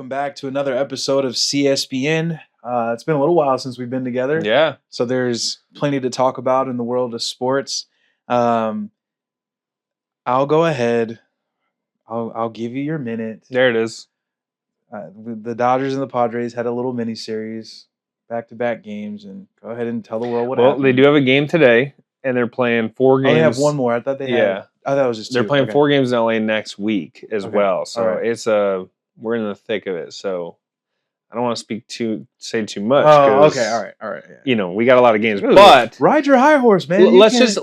welcome back to another episode of CSPN. It's been a little while since we've been together. Yeah. So there's plenty to talk about in the world of sports. I'll go ahead. I'll give you your minute. There it is. The Dodgers and the Padres had a little mini series, back-to-back games, and go ahead and tell the world what happened. Well, they do have a game today, and they're playing 4 games. Oh, they have one more. I thought they had. Yeah. I thought it was just 2. They're playing 4 games in LA next week as well. So right. it's we're in the thick of it. So I don't want to say too much. Oh, okay. All right. Yeah. You know, we got a lot of games, but ride your high horse, man. let's just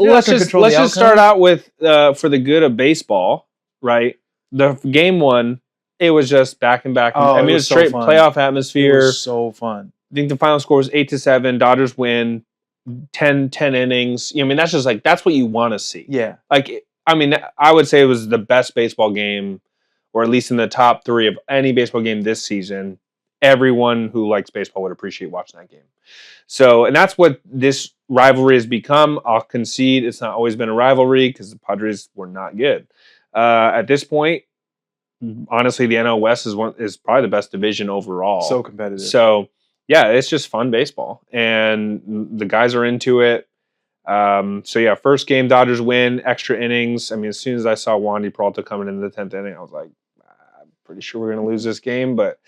start out with for the good of baseball, right? The game 1, it was just back and back. Oh, I mean, it it's was so straight fun. playoff atmosphere. It was so fun. I think the final score was 8-7. Dodgers win 10 innings. I mean, that's just that's what you want to see. Yeah. I mean, I would say it was the best baseball game, or at least in the top 3 of any baseball game this season. Everyone who likes baseball would appreciate watching that game. So, and that's what this rivalry has become. I'll concede it's not always been a rivalry because the Padres were not good. At this point, honestly, the NL West is probably the best division overall. So competitive. So, yeah, it's just fun baseball, and the guys are into it. First game, Dodgers win, extra innings. I mean, as soon as I saw Wandy Peralta coming into the 10th inning, I was like, I'm pretty sure we're going to lose this game. But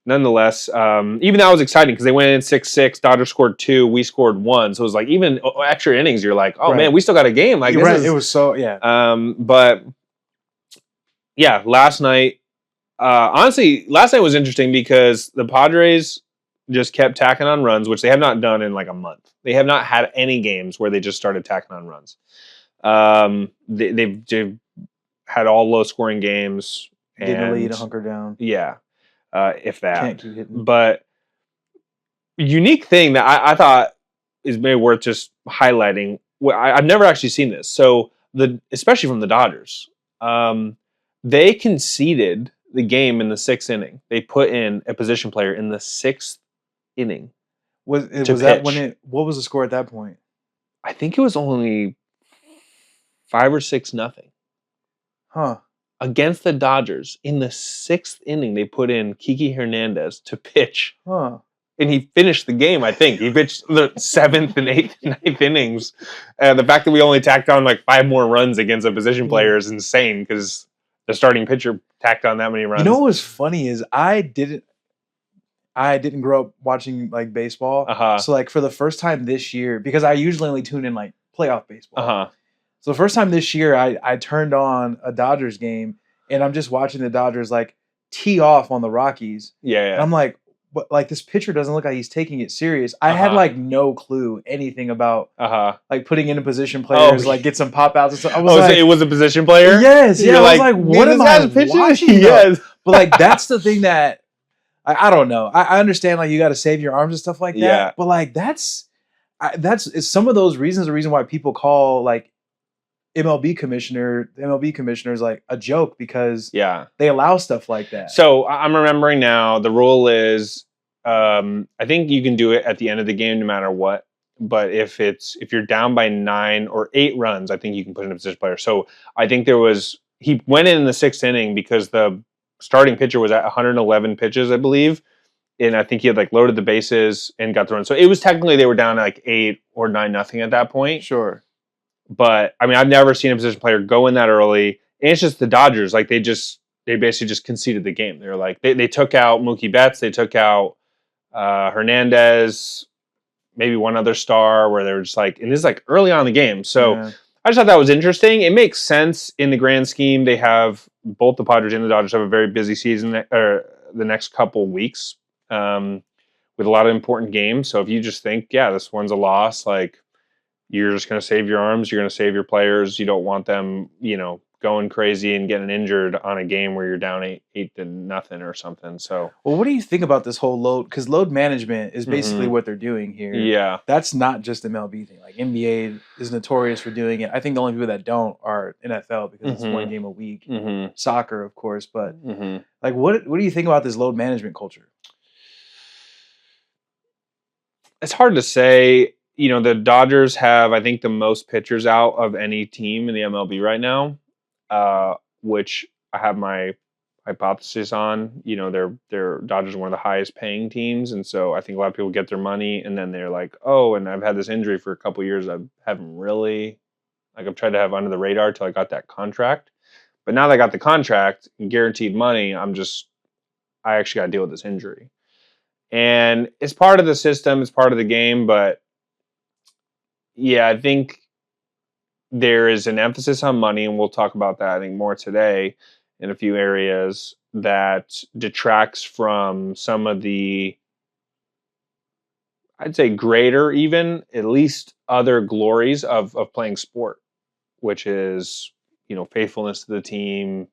nonetheless, even that was exciting because they went in 6-6. Dodgers scored 2, we scored 1. So it was like even extra innings, you're like, oh, man, we still got a game. Like, it was so, yeah. But, yeah, last night, honestly, last night was interesting because the Padres just kept tacking on runs, which they have not done in like a month. They have not had any games where they just started tacking on runs. They've had all low-scoring games. Getting a lead, hunker down. Yeah, if that. Can't keep hitting. But unique thing that I thought is maybe worth just highlighting. I've never actually seen this. So especially from the Dodgers, they conceded the game in the 6th inning. They put in a position player in the 6th inning. Was that when what was the score at that point? I think it was only 5 or 6-0. Huh. Against the Dodgers in the 6th inning, they put in Kiki Hernandez to pitch. Huh. And he finished the game, I think. He pitched the 7th and 8th and 9th innings. The fact that we only tacked on like 5 more runs against a position player is insane because the starting pitcher tacked on that many runs. You know what was funny is I didn't grow up watching like baseball. So like for the first time this year, because I usually only tune in like playoff baseball. So the first time this year, I turned on a Dodgers game and I'm just watching the Dodgers like tee off on the Rockies. Yeah. And I'm like, but like this pitcher doesn't look like he's taking it serious. I had like no clue anything about like putting in a position players, like get some pop outs and stuff. I was so it was a position player? Yes. Yeah. I was like, what am I watching? Yes. But like that's the thing that I don't know. I understand like you got to save your arms and stuff like that. Yeah. But like that's some of those reasons. The reason why people call like MLB commissioners like a joke because they allow stuff like that. So I'm remembering now. The rule is, I think you can do it at the end of the game no matter what. But if you're down by 9 or 8 runs, I think you can put in a position player. So I think he went in the 6th inning because the starting pitcher was at 111 pitches, I believe. And I think he had like loaded the bases and got the run. So it was technically they were down like 8 or 9-0 at that point. Sure. But I mean, I've never seen a position player go in that early. And it's just the Dodgers. Like they basically just conceded the game. They were like, they took out Mookie Betts. They took out Hernandez, maybe one other star where they were just like, and this is like early on in the game. So I just thought that was interesting. It makes sense in the grand scheme. They have both the Padres and the Dodgers have a very busy season or the next couple weeks with a lot of important games. So if you just think, this one's a loss, like you're just going to save your arms, you're going to save your players. You don't want them, going crazy and getting injured on a game where you're down 8-0 or something. So, well, what do you think about this whole load? Because load management is basically what they're doing here. Yeah, that's not just an MLB thing. Like NBA is notorious for doing it. I think the only people that don't are NFL because it's one game a week. Soccer, of course, but like, what do you think about this load management culture? It's hard to say. The Dodgers have, I think, the most pitchers out of any team in the MLB right now. Which I have my hypothesis on. Their Dodgers are one of the highest paying teams, and so I think a lot of people get their money, and then they're like, oh, and I've had this injury for a couple of years. I haven't really, I've tried to have under the radar till I got that contract. But now that I got the contract and guaranteed money, I actually got to deal with this injury. And it's part of the system, it's part of the game, but yeah, I think there is an emphasis on money, and we'll talk about that, I think, more today in a few areas that detracts from some of the, I'd say, greater, even at least other glories of playing sport, which is, faithfulness to the team,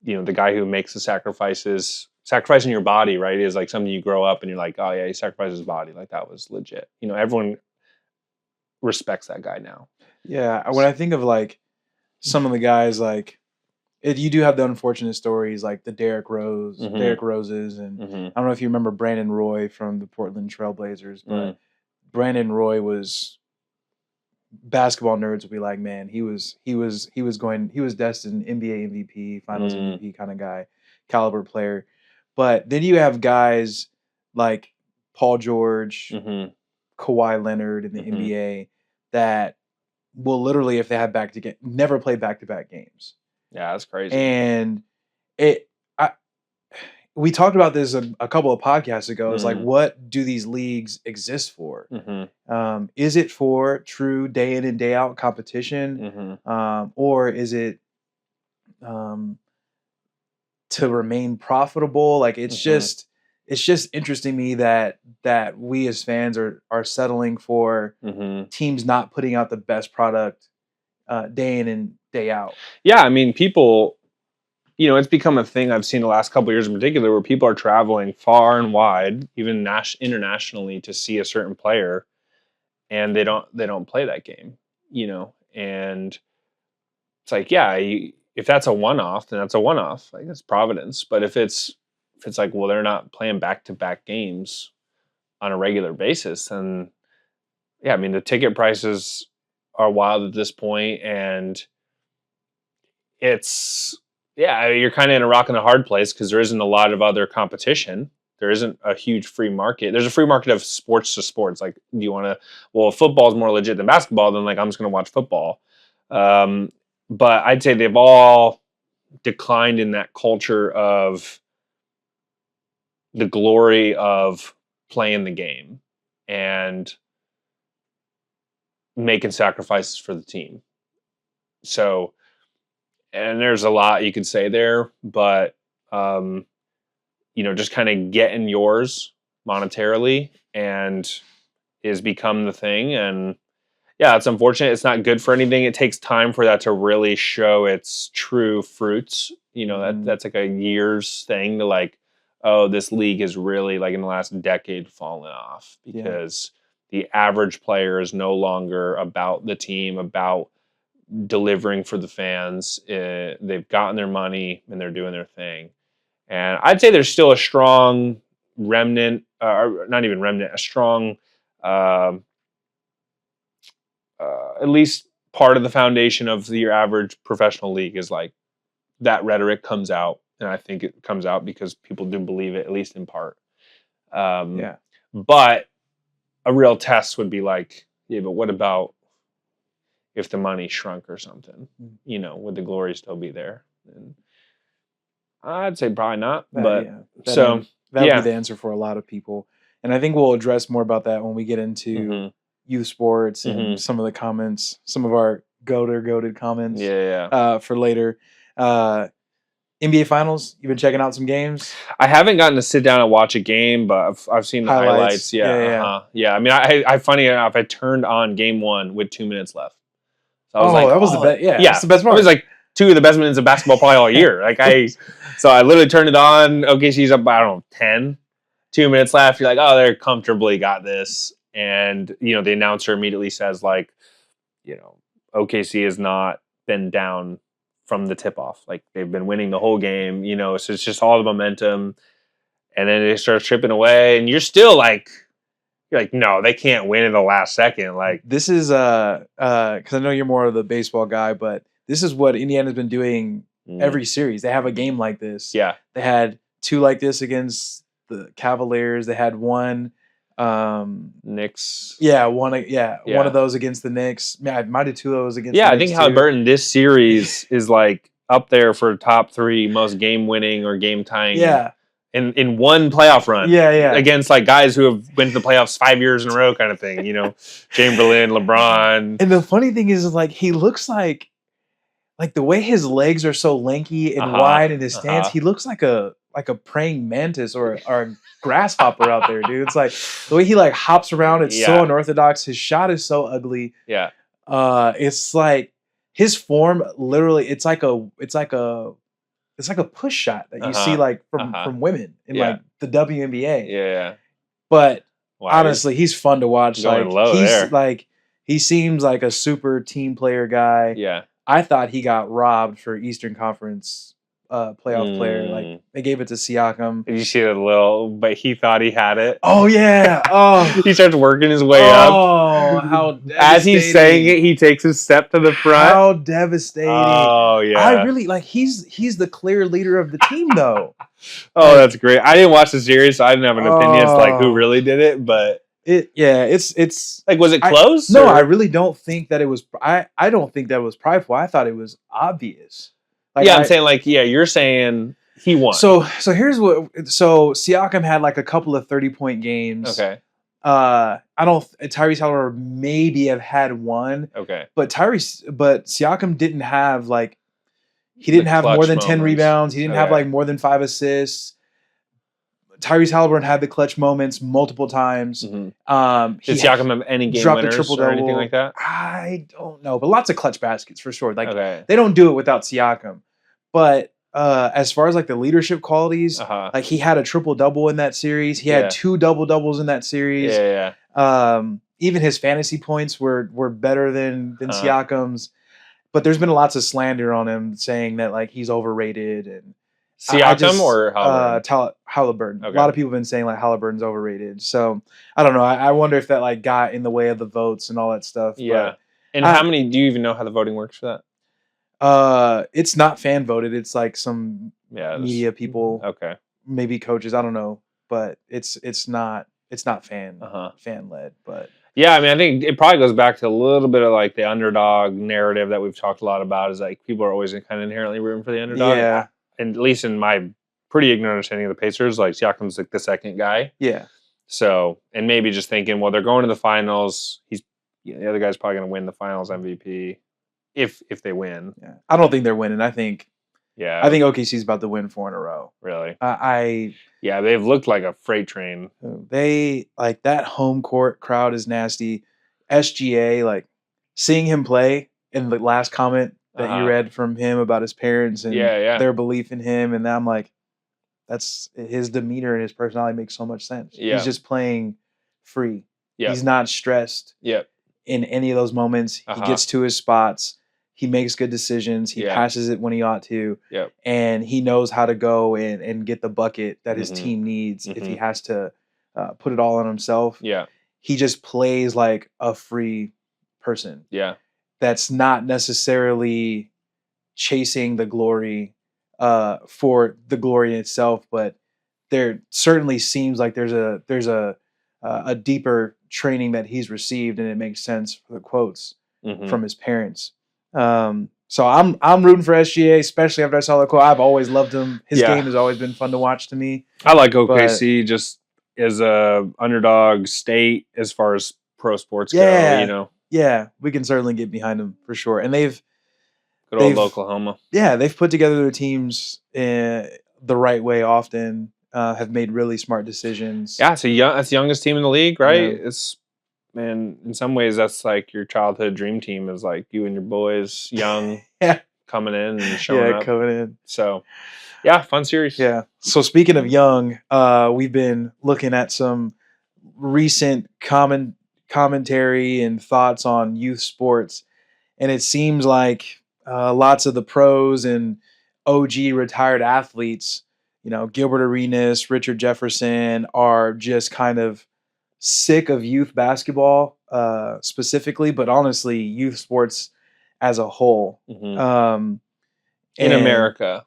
the guy who makes the sacrificing your body, right, is like something you grow up and you're like, oh yeah, he sacrificed his body. Like that was legit. Everyone respects that guy now. Yeah. When I think of like some of the guys, like you do have the unfortunate stories like the Derrick Roses, and I don't know if you remember Brandon Roy from the Portland Trailblazers, but Brandon Roy was, basketball nerds would be like, man, he was destined NBA MVP, Finals MVP kind of guy, caliber player. But then you have guys like Paul George, Kawhi Leonard in the NBA that will literally, if they have never play back-to-back games. Yeah, that's crazy. And we talked about this a couple of podcasts ago. It's like, what do these leagues exist for? Is it for true day in and day out competition, or is it to remain profitable? Like it's just interesting to me that we as fans are settling for teams not putting out the best product day in and day out. Yeah, I mean, people, it's become a thing I've seen the last couple of years in particular, where people are traveling far and wide, even internationally, to see a certain player, and they don't play that game, and it's like, yeah, if that's a one-off, then that's a one-off. Like that's Providence. But if it's like, well, they're not playing back-to-back games on a regular basis, then yeah, I mean, the ticket prices are wild at this point, and it's, yeah, you're kind of in a rock and a hard place because there isn't a lot of other competition. There isn't a huge free market. There's a free market of sports to sports. Like, do you want to? Well, if football is more legit than basketball, then like I'm just going to watch football. But I'd say they've all declined in that culture of the glory of playing the game and making sacrifices for the team. So, and there's a lot you could say there, but just kind of getting yours monetarily and is become the thing. And yeah, it's unfortunate. It's not good for anything. It takes time for that to really show its true fruits. That's like a year's thing to like, oh, this league is really like in the last decade fallen off because the average player is no longer about the team, about delivering for the fans. They've gotten their money and they're doing their thing. And I'd say there's still a strong remnant, or not even remnant, a strong, at least part of the foundation of your average professional league is like that rhetoric comes out. And I think it comes out because people do believe it, at least in part. But a real test would be like, yeah, but what about if the money shrunk or something? Would the glory still be there? And I'd say probably not. That would be the answer for a lot of people. And I think we'll address more about that when we get into youth sports and some of the comments, some of our goated comments for later. NBA Finals, you've been checking out some games? I haven't gotten to sit down and watch a game, but I've seen the highlights. Yeah. I mean, I funny enough, I turned on game 1 with 2 minutes left. So I was that was the best. Yeah, that's the best part. It was like 2 of the best minutes of basketball probably all year. So I literally turned it on. OKC's up, I don't know, 10. 2 minutes left. You're like, oh, they're comfortably got this. And, the announcer immediately says like, OKC has not been down from the tip-off. Like, they've been winning the whole game, so it's just all the momentum. And then they start chipping away, and you're still like, no, they can't win in the last second. Like, this is, because I know you're more of the baseball guy, but this is what Indiana's been doing every series. They have a game like this. Yeah. They had 2 like this against the Cavaliers. They had one Knicks. Yeah, one of those against the Knicks. Yeah, I might have 2 of those against the Knicks. I think Halliburton this series is like up there for top 3 most game winning or game tying. Yeah. In one playoff run. Yeah. Against like guys who have been to the playoffs 5 years in a row kind of thing, Chamberlain, LeBron. And the funny thing is like he looks like the way his legs are so lanky and wide in his stance, he looks like a praying mantis or a grasshopper out there, dude. It's like the way he like hops around, it's so unorthodox. His shot is so ugly. Yeah. It's like his form literally it's like a push shot that you see like from women in like the WNBA. Yeah. But honestly, he's fun to watch. Going like low he's there. like he seems like a super team player guy. Yeah. I thought he got robbed for Eastern Conference playoff player. Like they gave it to Siakam. Did you see that but he thought he had it? Oh yeah. Oh. He starts working his way up. Oh, how devastating. As he's saying it, he takes a step to the front. How devastating. Oh yeah. I really like he's the clear leader of the team though. Oh, that's great. I didn't watch the series, so I didn't have an opinion as to like who really did it, but it's like, was it close? No, I really don't think that it was. I don't think that was prideful. I thought it was obvious. Like, I'm saying like, you're saying he won. So here's what. So Siakam had like a couple of 30-point games. Okay. Tyrese Halliburton maybe have had one. Okay. But Siakam didn't have like. He didn't have more than 10 rebounds. He didn't have like more than 5 assists. Tyrese Halliburton had the clutch moments multiple times. Mm-hmm. Did Siakam have any game winners or anything like that? I don't know, but lots of clutch baskets for sure. Like they don't do it without Siakam. But as far as like the leadership qualities, like he had a triple-double in that series. He had 2 double-doubles in that series. Yeah. Even his fantasy points were better than Siakam's. But there's been lots of slander on him saying that like he's overrated and Siakam or Halliburton? Halliburton. Okay. A lot of people have been saying like Halliburton's overrated. So I don't know. I wonder if that like got in the way of the votes and all that stuff. Yeah. But and how many? Do you even know how the voting works for that? It's not fan voted. It's like some media people. Okay. Maybe coaches. I don't know. But it's not fan led. But yeah, I mean, I think it probably goes back to a little bit of like the underdog narrative that we've talked a lot about. Is like people are always kind of inherently rooting for the underdog. Yeah. And at least in my pretty ignorant understanding of the Pacers, like Siakam's like the second guy. Yeah. So, and maybe just thinking, well, they're going to the finals. The other guy's probably going to win the finals MVP if they win. Yeah. I don't think they're winning. I think OKC's about to win 4 in a row. Really? Yeah, they've looked like a freight train. They like that home court crowd is nasty. SGA, like seeing him play in the last comment that you read from him about his parents and their belief in him. And I'm like, that's his demeanor and his personality makes so much sense. Yeah. He's just playing free. Yeah. He's not stressed in any of those moments. He gets to his spots. He makes good decisions. He passes it when he ought to. Yep. And he knows how to go and get the bucket that his team needs if he has to put it all on himself. Yeah. He just plays like a free person. Yeah. That's not necessarily chasing the glory for the glory in itself, but there certainly seems like there's a deeper training that he's received, and it makes sense for the quotes from his parents. So I'm rooting for SGA, especially after I saw the quote. I've always loved him. His game has always been fun to watch to me. I like OKC just as a underdog state as far as pro sports go. Yeah, we can certainly get behind them for sure. And good old Oklahoma. Yeah, they've put together their teams the right way often. Have made really smart decisions. Yeah, it's the youngest team in the league, right? Yeah. In some ways, that's like your childhood dream team is like you and your boys, young, coming in and showing up. Coming in. So, yeah, fun series. Yeah. So speaking of young, we've been looking at some recent commentary and thoughts on youth sports, and it seems like lots of the pros and OG retired athletes, Gilbert Arenas, Richard Jefferson, are just kind of sick of youth basketball specifically, but honestly youth sports as a whole. in America.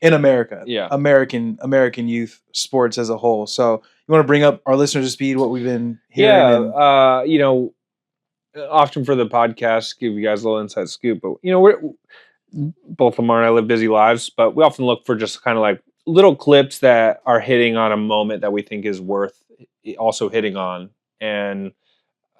Yeah. American youth sports as a whole. So you want to bring up our listeners to speed what we've been hearing? Yeah, often for the podcast, give you guys a little inside scoop, but we're both Lamar and I live busy lives, but we often look for just kind of like little clips that are hitting on a moment that we think is worth also hitting on. And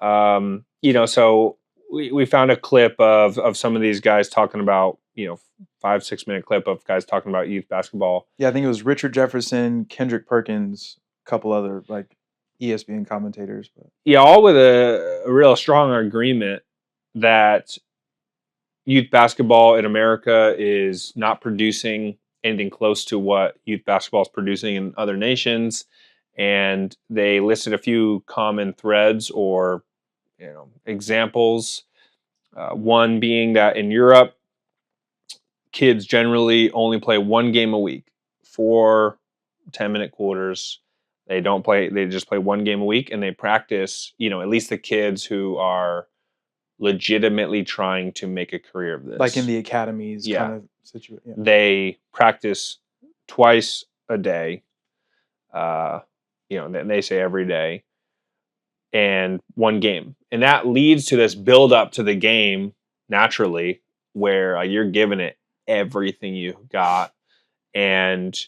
so we found a clip of some of these guys talking about 5-6 minute clip of guys talking about youth basketball. Yeah, I think it was Richard Jefferson, Kendrick Perkins, a couple other like ESPN commentators. But. Yeah, all with a real strong agreement that youth basketball in America is not producing anything close to what youth basketball is producing in other nations. And they listed a few common threads or examples. One being that in Europe, kids generally only play one game a week, 4 10-minute quarters. They just play one game a week, and they practice, at least the kids who are legitimately trying to make a career of this. Like in the academies kind of situation. Yeah. They practice twice a day. They say every day. And one game. And that leads to this build up to the game naturally where you're giving it everything you've got. And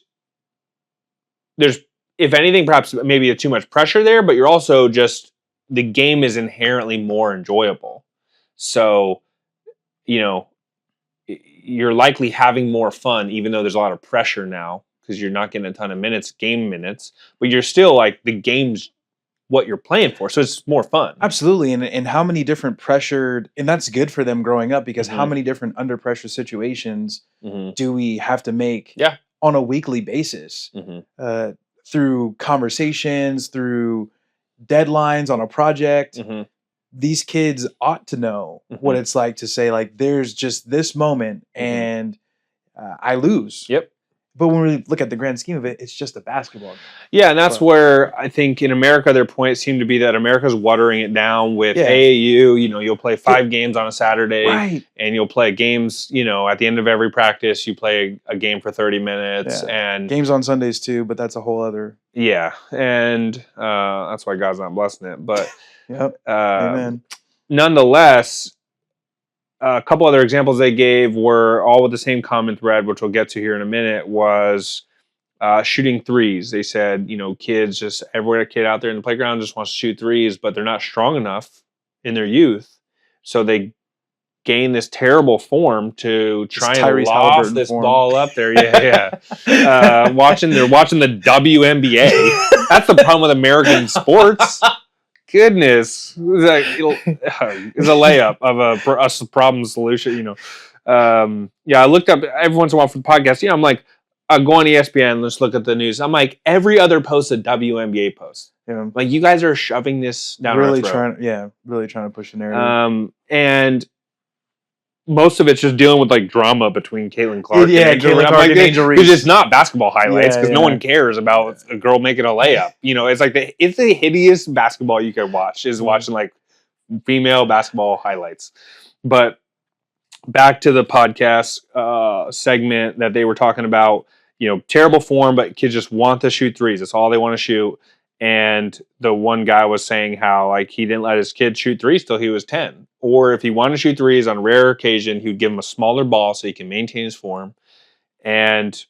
there's, if anything, perhaps maybe too much pressure there, but you're also just, the game is inherently more enjoyable. So, you're likely having more fun, even though there's a lot of pressure now because you're not getting a ton of game minutes, but you're still like the game's what you're playing for. So it's more fun. Absolutely. And how many different pressured, and that's good for them growing up because how many different under pressure situations do we have to make on a weekly basis through conversations, through deadlines on a project. These kids ought to know what it's like to say, like, there's just this moment and I lose. Yep. But when we look at the grand scheme of it, it's just a basketball game. Yeah, and that's where I think in America, their point seemed to be that America's watering it down with AAU. You'll play 5 games on a Saturday, and you'll play games, at the end of every practice, you play a game for 30 minutes. And games on Sundays too, but that's a whole other... Yeah, and that's why God's not blessing it. But Amen. Nonetheless... a couple other examples they gave were all with the same common thread, which we'll get to here in a minute, was shooting threes. They said, kids every kid out there in the playground just wants to shoot threes, but they're not strong enough in their youth. So they gain this terrible form to try and lob this ball up there. They're watching the WNBA. That's the problem with American sports. Goodness, it's a layup of a problem solution. I looked up every once in a while for the podcast. I'm like, go on ESPN. Let's look at the news. I'm like, every other post a WNBA post. Yeah. Like, you guys are shoving this down really our throat. Really trying to push the narrative. And most of it's just dealing with like drama between Caitlin Clark and Angel Reese. It's just not basketball highlights because no one cares about a girl making a layup. It's like it's the hideous basketball you could watch is watching like female basketball highlights. But back to the podcast segment that they were talking about, terrible form, but kids just want to shoot threes. That's all they want to shoot. And the one guy was saying how like he didn't let his kid shoot threes till he was 10. Or if he wanted to shoot threes on a rare occasion, he would give him a smaller ball so he can maintain his form. And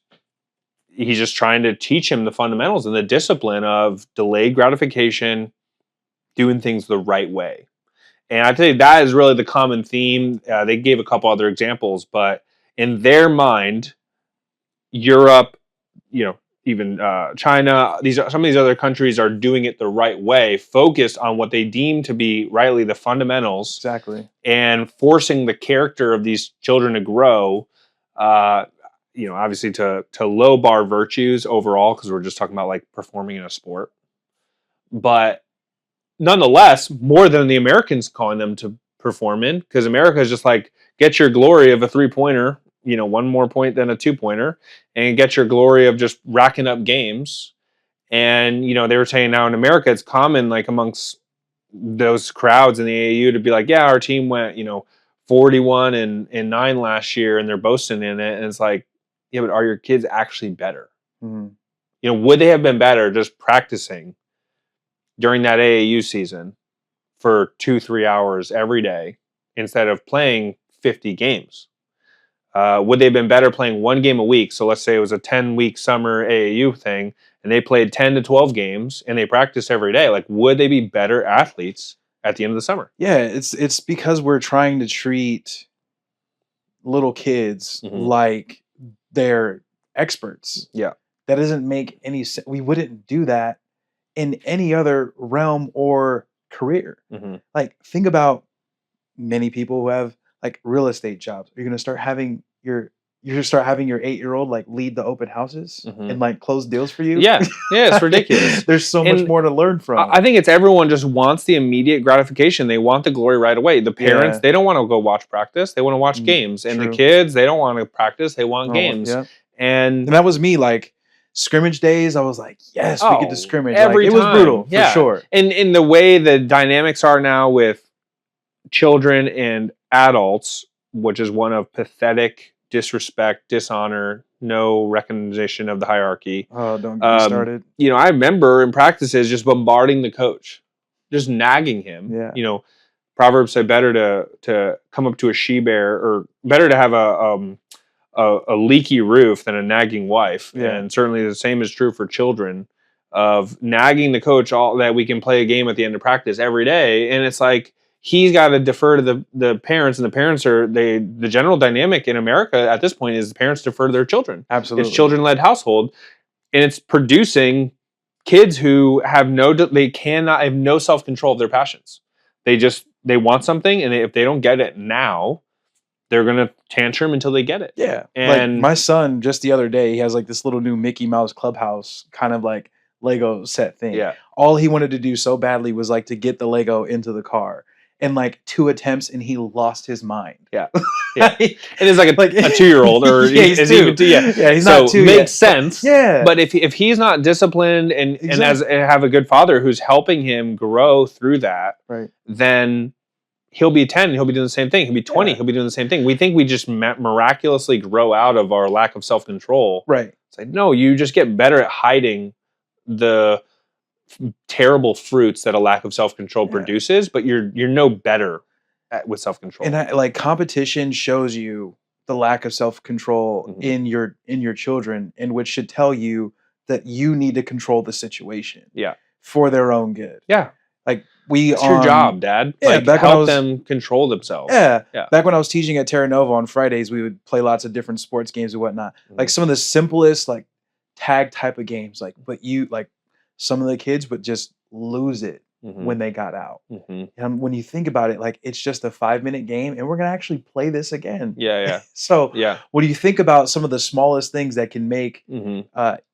he's just trying to teach him the fundamentals and the discipline of delayed gratification, doing things the right way. And I tell you, that is really the common theme. They gave a couple other examples, but in their mind, Europe, even China, some of these other countries are doing it the right way, focused on what they deem to be rightly the fundamentals. Exactly. And forcing the character of these children to grow, obviously to low bar virtues overall, because we're just talking about like performing in a sport. But nonetheless, more than the Americans calling them to perform in, because America is just like, get your glory of a 3-pointer, one more point than a 2-pointer, and get your glory of just racking up games. And, they were saying now in America, it's common, like amongst those crowds in the AAU to be like, yeah, our team went, 41 and 9 last year and they're boasting in it. And it's like, Yeah, but are your kids actually better? Mm-hmm. You know, would they have been better just practicing during that AAU season for 2-3 hours every day instead of playing 50 games? Would they have been better playing one game a week? So let's say it was a 10-week summer AAU thing, and they played 10 to 12 games, and they practiced every day. Like, would they be better athletes at the end of the summer? Yeah, it's because we're trying to treat little kids like they're experts. Yeah. That doesn't make any sense. We wouldn't do that in any other realm or career. Like, think about many people who have like real estate jobs. You're gonna start having your 8-year-old like lead the open houses and like close deals for you. Yeah, it's ridiculous. There's so much more to learn from. I think it's everyone just wants the immediate gratification. They want the glory right away. The parents, they don't want to go watch practice. They want to watch games. And the kids, they don't want to practice. They want games. Yeah. And that was me. Like, scrimmage days, I was like, yes, we get to scrimmage. Every time. It was brutal, for sure. And in the way the dynamics are now with children and adults, which is one of pathetic disrespect, dishonor, no recognition of the hierarchy. Oh, don't get me started. You know, I remember in practices just bombarding the coach, just nagging him. Yeah. You know, Proverbs say better to come up to a she bear, or better to have a leaky roof than a nagging wife. Yeah. And certainly the same is true for children, of nagging the coach all that we can play a game at the end of practice every day. And it's like, he's got to defer to the parents, and the parents are the general dynamic in America at this point is the parents defer to their children. Absolutely. It's children-led household, and it's producing kids who have no self-control of their passions. They want something, and if they don't get it now, they're gonna tantrum until they get it. Yeah. And like my son, just the other day, he has like this little new Mickey Mouse clubhouse kind of like Lego set thing. Yeah. All he wanted to do so badly was like to get the Lego into the car. And like 2 attempts, and he lost his mind. Yeah, yeah. And it's like a 2-year-old, or yeah, he's 2. Even 2. Yeah, he's so not 2 makes yet. sense. Yeah, but if he's not disciplined and have a good father who's helping him grow through that, right, then he'll be 10. He'll be doing the same thing. He'll be 20. He'll be doing the same thing. We think we just miraculously grow out of our lack of self-control. Right. It's like, no, you just get better at hiding the terrible fruits that a lack of self-control produces, but you're no better with self-control. And competition shows you the lack of self-control in your children, and which should tell you that you need to control the situation. Yeah. For their own good. Yeah. Like it's your job, Dad. Yeah, like, help them control themselves. Yeah. Back when I was teaching at Terra Nova on Fridays, we would play lots of different sports games and whatnot. Like some of the simplest like tag type of games, some of the kids would just lose it when they got out. And when you think about it, like it's just a 5-minute game, and we're gonna actually play this again. Yeah. So what do you think about some of the smallest things that can make an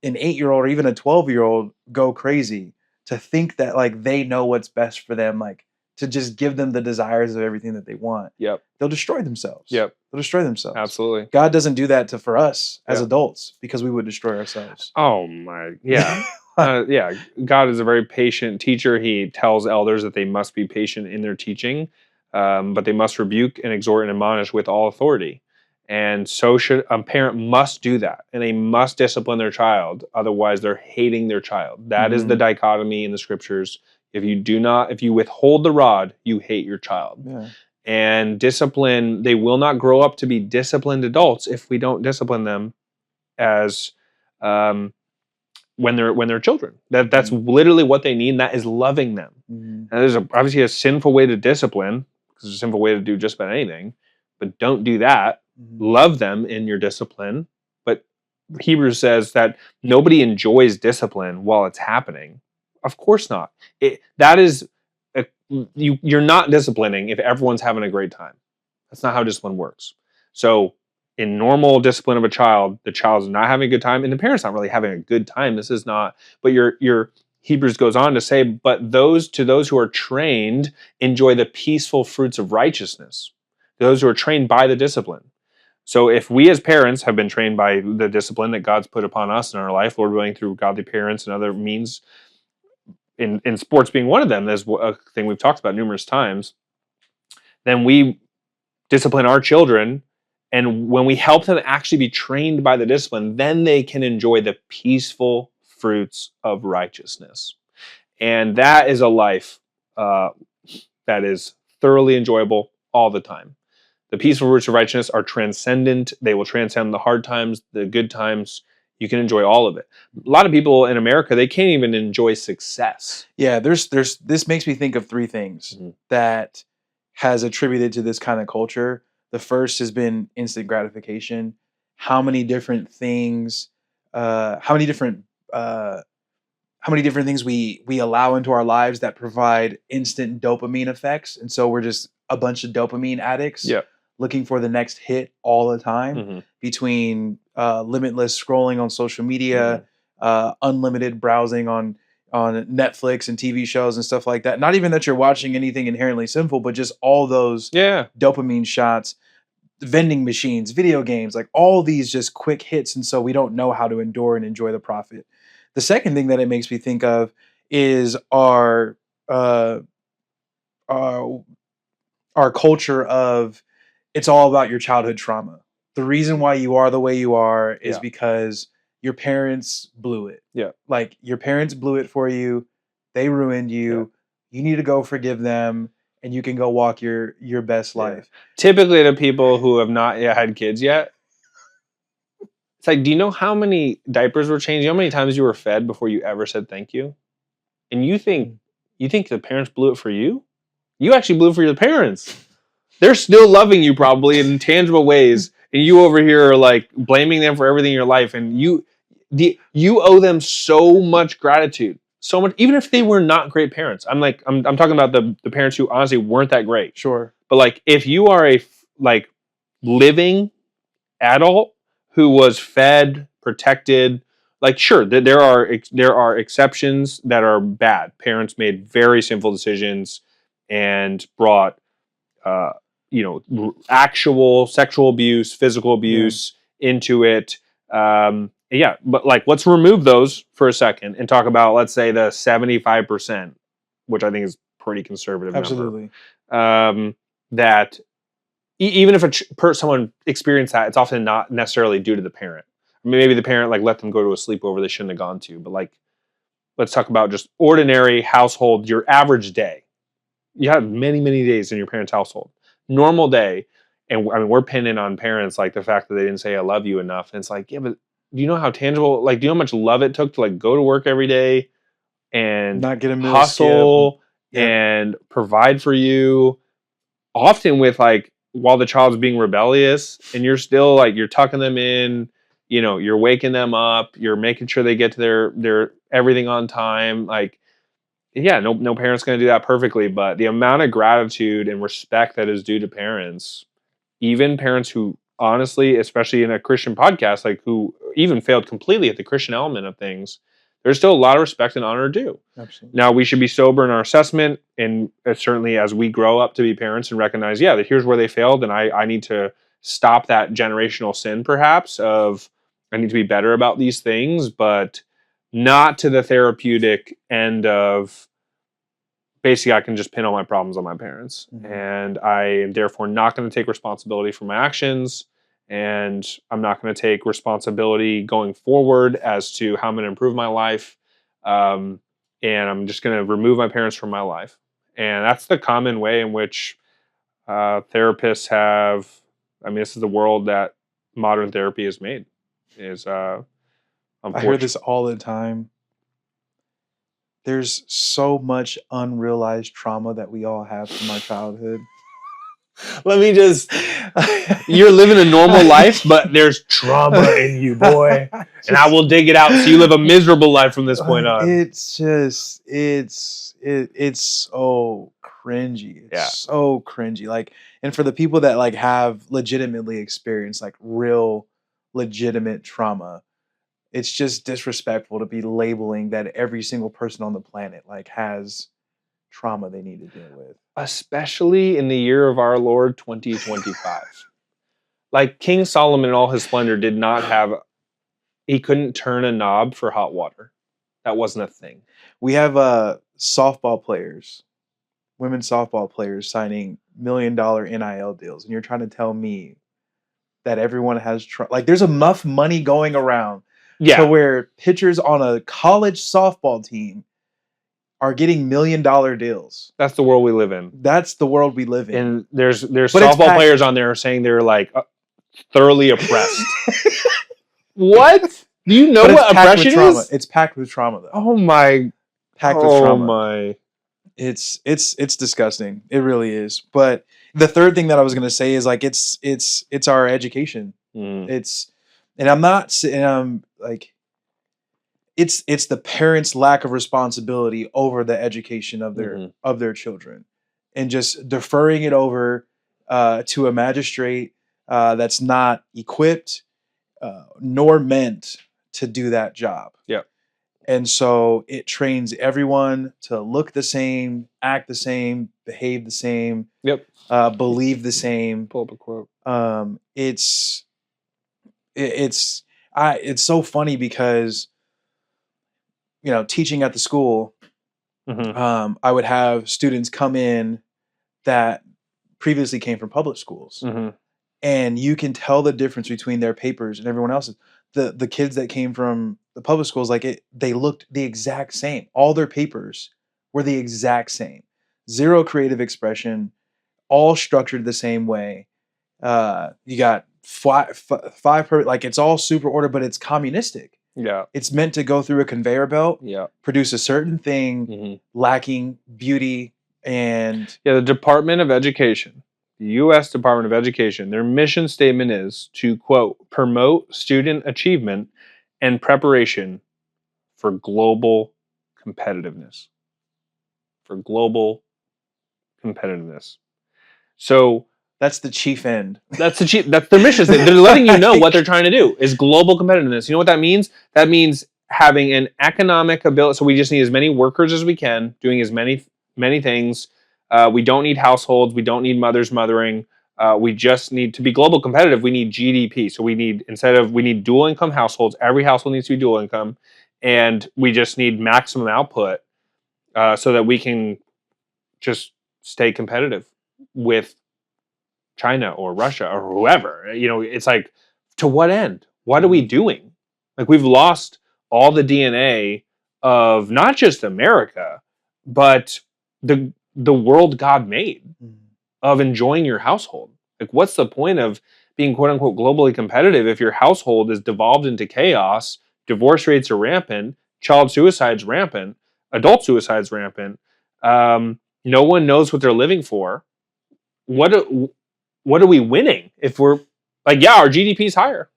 8-year-old or even a 12-year-old go crazy? To think that like they know what's best for them, like to just give them the desires of everything that they want. Yep. They'll destroy themselves. Yep. They'll destroy themselves. Absolutely. God doesn't do that for us as adults, because we would destroy ourselves. Oh my, yeah. God is a very patient teacher. He tells elders that they must be patient in their teaching, but they must rebuke and exhort and admonish with all authority. And so should a parent must do that, and they must discipline their child. Otherwise, they're hating their child. That is the dichotomy in the scriptures. If you withhold the rod, you hate your child. Yeah. And discipline, they will not grow up to be disciplined adults if we don't discipline them as when they're children. That's literally what they need, and that is loving them. And there's obviously a sinful way to discipline, because there's a sinful way to do just about anything, but don't do that. Love them in your discipline. But Hebrews says that nobody enjoys discipline while it's happening. Of course not. You're not disciplining if everyone's having a great time. That's not how discipline works. So in normal discipline of a child, the child's not having a good time, and the parent's not really having a good time. This is not, but your Hebrews goes on to say, but those who are trained enjoy the peaceful fruits of righteousness. Those who are trained by the discipline. So if we as parents have been trained by the discipline that God's put upon us in our life, Lord willing, through godly parents and other means, in sports being one of them, there's a thing we've talked about numerous times, then we discipline our children And when we help them actually be trained by the discipline, then they can enjoy the peaceful fruits of righteousness. And that is a life that is thoroughly enjoyable all the time. The peaceful fruits of righteousness are transcendent. They will transcend the hard times, the good times. You can enjoy all of it. A lot of people in America, they can't even enjoy success. Yeah, this makes me think of three things that has attributed to this kind of culture. The first has been instant gratification. How many different things, how many different things we allow into our lives that provide instant dopamine effects, and so we're just a bunch of dopamine addicts. Yeah. Looking for the next hit all the time, between limitless scrolling on social media, unlimited browsing on Netflix and TV shows and stuff like that. Not even that you're watching anything inherently sinful, but just all those dopamine shots, vending machines, video games, like all these just quick hits. And so we don't know how to endure and enjoy the profit. The second thing that it makes me think of is our culture of, it's all about your childhood trauma. The reason why you are the way you are is because your parents blew it. Yeah. Like, your parents blew it for you. They ruined you. Yeah. You need to go forgive them, and you can go walk your best life. Typically, the people who have not yet had kids yet, it's like, do you know how many diapers were changed? You know how many times you were fed before you ever said thank you? And you think the parents blew it for you? You actually blew it for your parents. They're still loving you probably in tangible ways, and you over here are like blaming them for everything in your life, and you owe them so much gratitude, so much, even if they were not great parents. I'm talking about the parents who honestly weren't that great. Sure. But like, if you are a living adult who was fed, protected, like, sure, there are exceptions that are bad. Parents made very sinful decisions and brought actual sexual abuse, physical abuse into it. But like, let's remove those for a second and talk about, let's say, the 75%, which I think is pretty conservative. Absolutely. Number. That even if someone experienced that, it's often not necessarily due to the parent. I mean, maybe the parent let them go to a sleepover they shouldn't have gone to. But let's talk about just ordinary household, your average day. You have many, many days in your parents' household. Normal day, and I mean, we're pinning on parents, like the fact that they didn't say I love you enough. And it's like, yeah, but do you know how tangible, do you know how much love it took to go to work every day and not get a meal, hustle and provide for you, often with while the child's being rebellious, and you're still you're tucking them in, you're waking them up, you're making sure they get to their everything on time. No parent's going to do that perfectly, but the amount of gratitude and respect that is due to parents, even parents who honestly, especially in a Christian podcast, who even failed completely at the Christian element of things, there's still a lot of respect and honor due. Absolutely. Now, we should be sober in our assessment, and certainly as we grow up to be parents and recognize, that here's where they failed, and I need to stop that generational sin, perhaps, of I need to be better about these things, but not to the therapeutic end of basically I can just pin all my problems on my parents. Mm-hmm. And I am therefore not going to take responsibility for my actions, and I'm not going to take responsibility going forward as to how I'm going to improve my life. And I'm just going to remove my parents from my life. And that's the common way in which therapists have, this is the world that modern therapy has made. I hear this all the time. There's so much unrealized trauma that we all have from our childhood. Let me just... You're living a normal life, but there's trauma in you, boy. And I will dig it out so you live a miserable life from this point on. It's just... It's so cringy. It's so cringy. And for the people that have legitimately experienced real legitimate trauma, it's just disrespectful to be labeling that every single person on the planet has trauma they need to deal with. Especially in the year of our Lord 2025. King Solomon in all his splendor did not have, he couldn't turn a knob for hot water. That wasn't a thing. We have softball players, women softball players signing $1 million NIL deals, and you're trying to tell me that everyone has like there's enough money going around to where pitchers on a college softball team are getting $1 million deals. That's the world we live in. That's the world we live in. And there's softball players on there saying they're like thoroughly oppressed. What? Do you know what oppression is? It's packed with trauma, though. Oh my! Packed with trauma. Oh my! It's disgusting. It really is. But the third thing that I was gonna say is like it's our education. It's the parents' lack of responsibility over the education of their children, and just deferring it over to a magistrate that's not equipped nor meant to do that job. Yep. And so it trains everyone to look the same, act the same, behave the same. Yep. Believe the same. Pull up a quote. It's so funny because, teaching at the school, I would have students come in that previously came from public schools. And you can tell the difference between their papers and everyone else's. The kids that came from the public schools, they looked the exact same. All their papers were the exact same. Zero creative expression, all structured the same way. You got five it's all super ordered, but it's communistic. Yeah. It's meant to go through a conveyor belt, produce a certain thing, lacking beauty and... Yeah, the Department of Education. The U.S. Department of Education, their mission statement is to, quote, promote student achievement and preparation for global competitiveness. For global competitiveness. So that's the chief end. That's their mission statement. They're letting you know what they're trying to do is global competitiveness. You know what that means? That means having an economic ability. So we just need as many workers as we can, doing as many things. We don't need households. We don't need mothers mothering. We just need to be global competitive. We need GDP. So we need dual income households. Every household needs to be dual income. And we just need maximum output so that we can just stay competitive with China or Russia or whoever. It's like, to what end? What are we doing? Like, we've lost all the DNA of not just America, but the world God made of enjoying your household. Like, what's the point of being quote unquote globally competitive if your household is devolved into chaos, divorce rates are rampant, child suicide's rampant, adult suicide's rampant, no one knows what they're living for. What are we winning if we're like, yeah, our GDP is higher.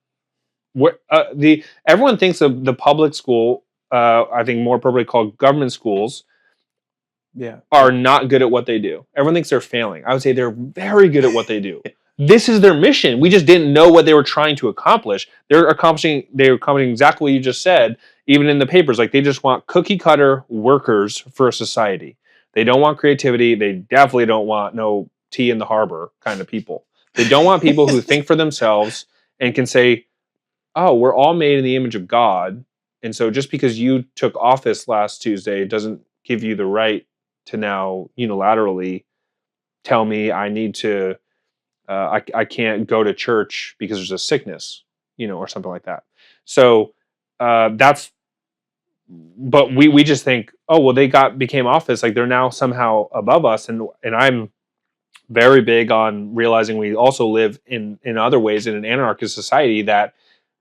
Everyone thinks of the public school, I think more appropriately called government schools, are not good at what they do. Everyone thinks they're failing. I would say they're very good at what they do. This is their mission. We just didn't know what they were trying to accomplish. They're accomplishing exactly what you just said, even in the papers. Like, they just want cookie cutter workers for a society. They don't want creativity. They definitely don't want no tea in the harbor kind of people. They don't want people who think for themselves and can say, oh, we're all made in the image of God. And so just because you took office last Tuesday doesn't give you the right to now unilaterally tell me I need to, I can't go to church because there's a sickness, or something like that. So but we just think, oh, well, they became office, like they're now somehow above us. And I'm very big on realizing we also live in other ways in an anarchist society that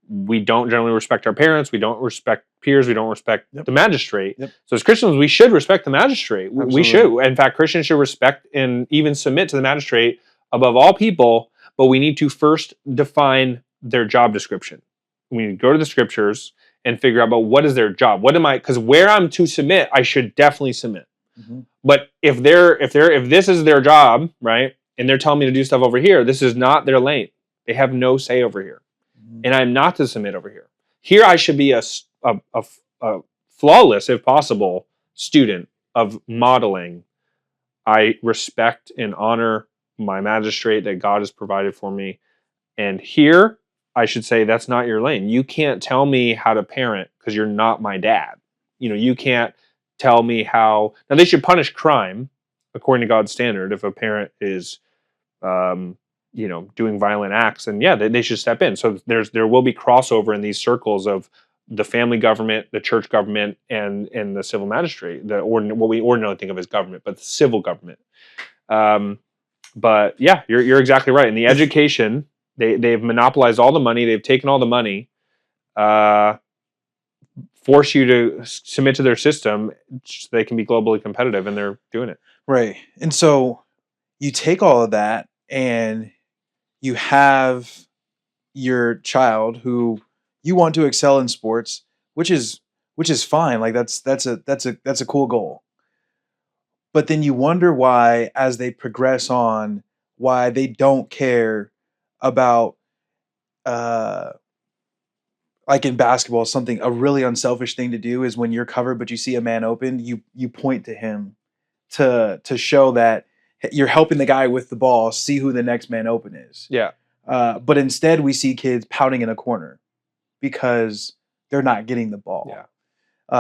we don't generally respect our parents, we don't respect peers, we don't respect the magistrate. So as Christians, we should respect the magistrate. Absolutely. We should. In fact, Christians should respect and even submit to the magistrate above all people, but we need to first define their job description. We need to go to the scriptures and figure out about what is their job. Because where I'm to submit, I should definitely submit. Mm-hmm. But if this is their job, right, and they're telling me to do stuff over here, this is not their lane. They have no say over here. And I'm not to submit over here. Here I should be a flawless, if possible, student of modeling. I respect and honor my magistrate that God has provided for me. And here I should say, that's not your lane. You can't tell me how to parent because you're not my dad. You can't tell me how. Now, they should punish crime according to God's standard if a parent is doing violent acts, and they should step in. So there will be crossover in these circles of the family government, the church government, and the civil magistrate, what we ordinarily think of as government, but the civil government. But yeah, you're exactly right. In the education, they've monopolized all the money. They've taken all the money, force you to submit to their system so they can be globally competitive, and they're doing it. Right. And so you take all of that and you have your child who you want to excel in sports, which is fine. Like that's a cool goal. But then you wonder why, as they progress on, why they don't care about like in basketball, a really unselfish thing to do is when you're covered but you see a man open, you point to him to show that you're helping the guy with the ball see who the next man open is. Yeah. But instead we see kids pouting in a corner because they're not getting the ball. Yeah.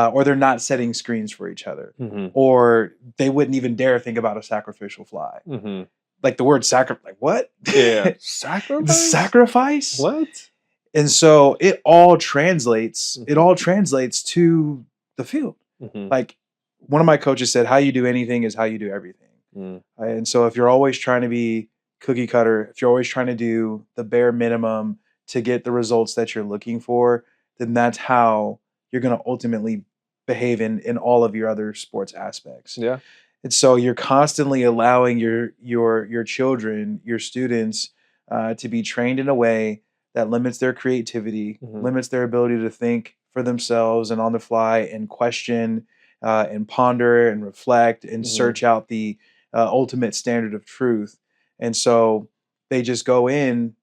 Or they're not setting screens for each other. Mm-hmm. Or they wouldn't even dare think about a sacrificial fly. Mm-hmm. Like the word sacrifice, like what? Yeah. Sacrifice? Sacrifice? What? And so it all translates to the field. Mm-hmm. Like one of my coaches said, how you do anything is how you do everything. Mm. And so if you're always trying to be cookie cutter, if you're always trying to do the bare minimum to get the results that you're looking for, then that's how you're going to ultimately behave in all of your other sports aspects. Yeah. And so you're constantly allowing your children, your students, to be trained in a way that limits their creativity, Mm-hmm. limits their ability to think for themselves and on the fly and question and ponder and reflect and Mm-hmm. search out the ultimate standard of truth. And so they just go in,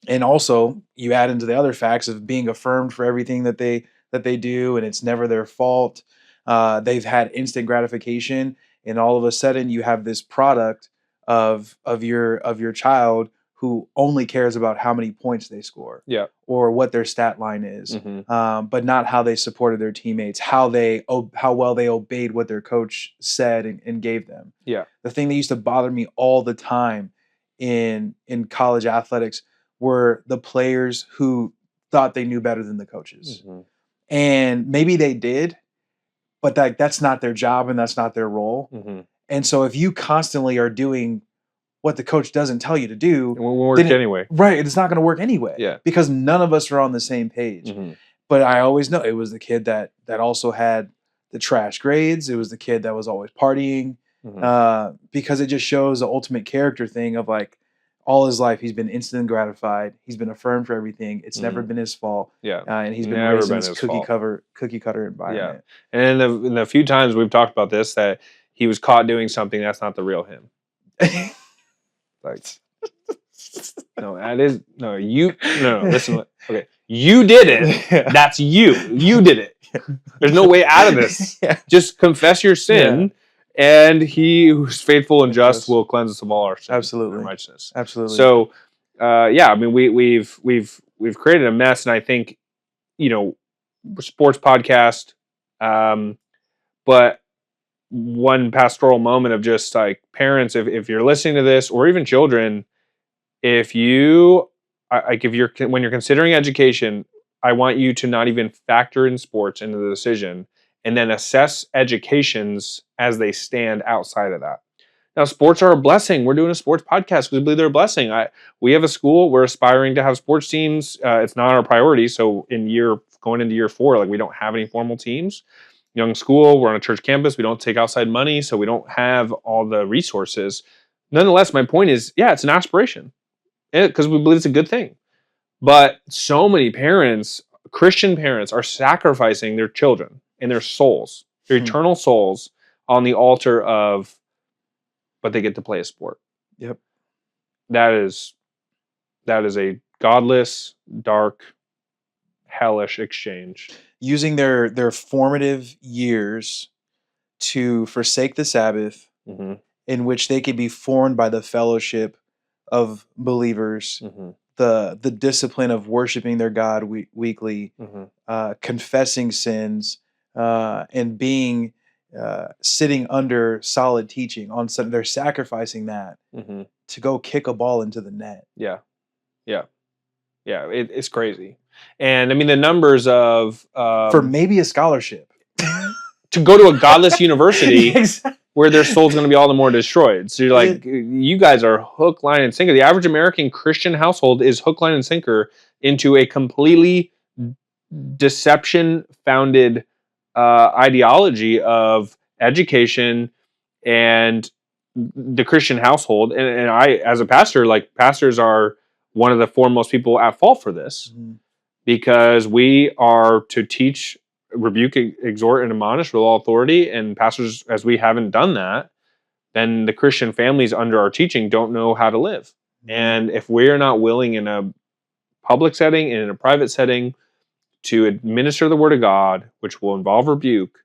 and also you add into the other facts of being affirmed for everything that they do, and it's never their fault. They've had instant gratification, and all of a sudden you have this product of your child who only cares about how many points they score, yeah, or what their stat line is, mm-hmm. But not how they supported their teammates, how well they obeyed what their coach said and gave them. Yeah, the thing that used to bother me all the time in college athletics were the players who thought they knew better than the coaches. Mm-hmm. And maybe they did, but that's not their job and that's not their role. Mm-hmm. And so if you constantly are doing what the coach doesn't tell you to do, it won't work anyway. Right, it's not going to work anyway. Yeah. Because none of us are on the same page. Mm-hmm. But I always know it was the kid that also had the trash grades. It was the kid that was always partying. Mm-hmm. Because it just shows the ultimate character thing of like all his life he's been instant gratified. He's been affirmed for everything. It's never been his fault. Yeah, and he's been raised in this cookie cutter environment. Yeah, and in the few times we've talked about this, that he was caught doing something that's not the real him. Like, listen. Okay, you did it. Yeah. That's you. You did it. There's no way out of this. Yeah. Just confess your sin. Yeah. And he who's faithful and just will cleanse us of all our sins. Absolutely. And righteousness. Absolutely. So, I mean, we've created a mess, and I think, sports podcast, but one pastoral moment of just like parents, if you're listening to this, or even children, when you're considering education, I want you to not even factor in sports into the decision, and then assess educations as they stand outside of that. Now, sports are a blessing. We're doing a sports podcast because we believe they're a blessing. We have a school. We're aspiring to have sports teams. It's not our priority. So going into year 4, like we don't have any formal teams. Young school. We're on a church campus. We don't take outside money, so we don't have all the resources. Nonetheless, my point is, it's an aspiration because we believe it's a good thing. But so many parents, Christian parents, are sacrificing their children and their souls, their eternal souls, on the altar of, but they get to play a sport. Yep. That is a godless, dark, hellish exchange. Using their formative years to forsake the Sabbath, in which they could be formed by the fellowship of believers, the discipline of worshiping their God weekly, confessing sins, and being sitting under solid teaching on Sunday. They're sacrificing that to go kick a ball into the net. Yeah. It's crazy. And I mean, the numbers of for maybe a scholarship to go to a godless university exactly. Where their soul's going to be all the more destroyed. So you're like, you guys are hook, line, and sinker. The average American Christian household is hook, line, and sinker into a completely deception-founded ideology of education and the Christian household. And I, as a pastor, like pastors are one of the foremost people at fault for this because we are to teach, rebuke, exhort, and admonish with all authority. And pastors, as we haven't done that, then the Christian families under our teaching don't know how to live. And if we're not willing in a public setting and in a private setting to administer the word of God, which will involve rebuke,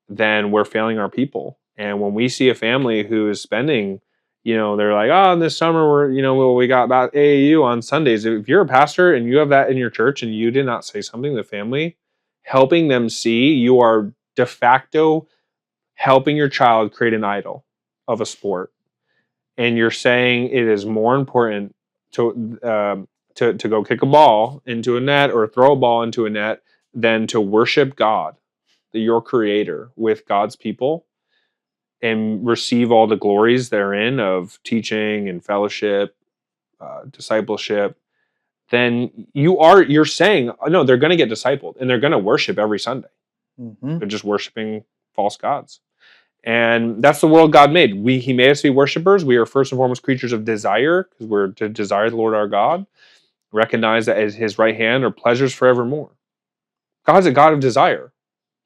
then we're failing our people. And when we see a family who is spending, they're like, oh, this summer we got about AAU on Sundays. If you're a pastor and you have that in your church and you did not say something to the family, helping them see, you are de facto helping your child create an idol of a sport. And you're saying it is more important to go kick a ball into a net or throw a ball into a net than to worship God, your creator, with God's people and receive all the glories therein of teaching and fellowship, discipleship. Then you're saying, no, they're going to get discipled and they're going to worship every Sunday. They're just worshiping false gods. And that's the world God made. He made us to be worshipers. We are first and foremost creatures of desire because we're to desire the Lord our God. Recognize that at his right hand are pleasures forevermore. God's a God of desire.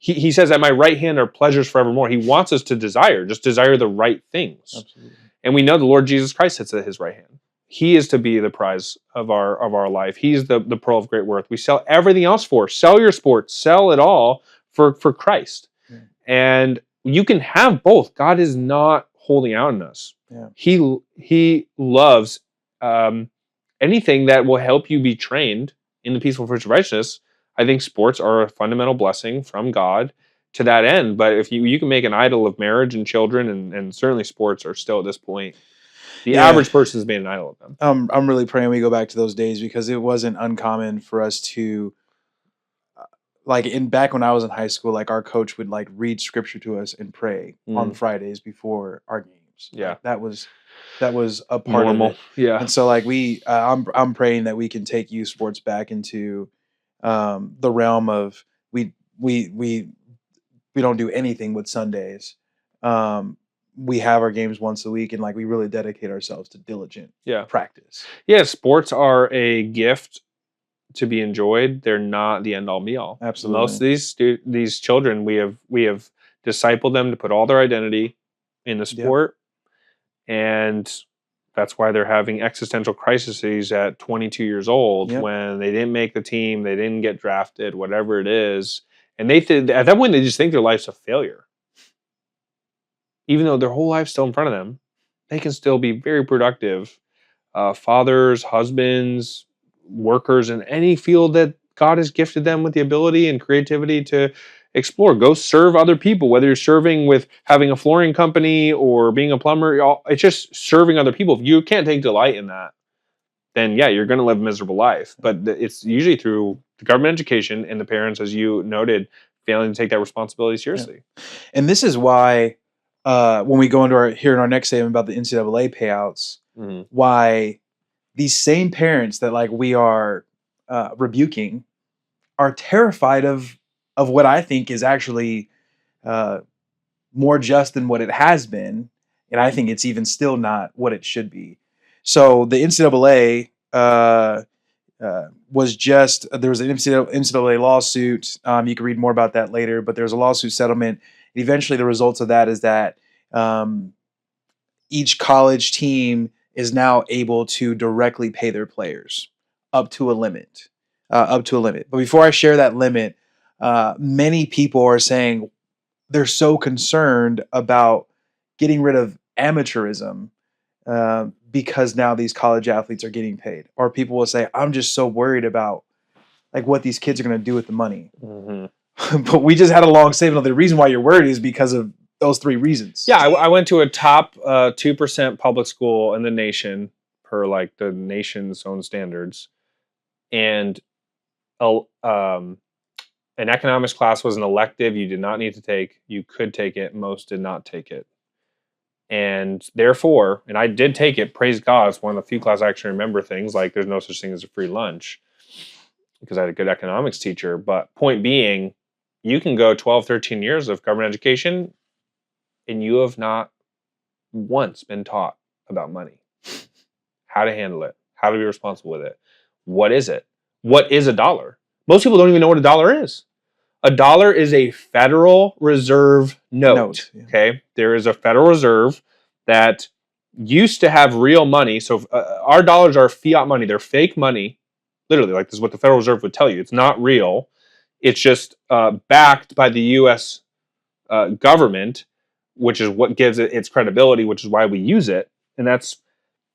He says, at my right hand are pleasures forevermore. He wants us to just desire the right things. Absolutely. And we know the Lord Jesus Christ sits at his right hand. He is to be the prize of our life. He's the pearl of great worth. We sell everything else for. Sell your sports. Sell it all for Christ. Yeah. And you can have both. God is not holding out on us. Yeah. He loves anything that will help you be trained in the peaceful pursuit of righteousness. I think sports are a fundamental blessing from God to that end. But if you can make an idol of marriage and children, and certainly sports are still at this point, the average person has made an idol of them. I'm really praying we go back to those days because it wasn't uncommon for us to, back when I was in high school, like our coach would read scripture to us and pray on Fridays before our games. Yeah, that was a part normal. Of it. Yeah, and so I'm praying that we can take youth sports back into the realm of we don't do anything with Sundays. We have our games once a week, and we really dedicate ourselves to diligent practice. Yeah, sports are a gift to be enjoyed. They're not the end all be all. Absolutely. Most of these children, we have discipled them to put all their identity in the sport, and that's why they're having existential crises at 22 years old when they didn't make the team, they didn't get drafted, whatever it is, and at that point they just think their life's a failure. Even though their whole life's still in front of them, they can still be very productive fathers, husbands, workers in any field that God has gifted them with the ability and creativity to explore. Go serve other people, whether you're serving with having a flooring company or being a plumber. It's just serving other people. If you can't take delight in that, then you're going to live a miserable life. But it's usually through the government education and the parents, as you noted, failing to take that responsibility seriously. Yeah. And this is why when we go into our next statement about the NCAA payouts, why these same parents that we are rebuking are terrified of what I think is actually more just than what it has been, and I think it's even still not what it should be. So the NCAA was just there was an NCAA lawsuit. You can read more about that later, but there's a lawsuit settlement. Eventually, the results of that is that each college team is now able to directly pay their players up to a limit. But before I share that limit, many people are saying they're so concerned about getting rid of amateurism because now these college athletes are getting paid. Or people will say, I'm just so worried about what these kids are going to do with the money. But we just had a long statement. The reason why you're worried is because of those three reasons. Yeah, I went to a top 2% public school in the nation per like the nation's own standards, and an economics class was an elective you did not need to take. You could take it. Most did not take it. And therefore, and I did take it, praise God, it's one of the few classes I actually remember things like there's no such thing as a free lunch because I had a good economics teacher. But point being, you can go 12, 13 years of government education and you have not once been taught about money, how to handle it, how to be responsible with it. What is it? What is a dollar? Most people don't even know what a dollar is. A dollar is a Federal Reserve note. Yeah. Okay, there is a Federal Reserve that used to have real money. So our dollars are fiat money; they're fake money. Literally, like this is what the Federal Reserve would tell you. It's not real. It's just backed by the U.S. Government, which is what gives it its credibility, which is why we use it. And that's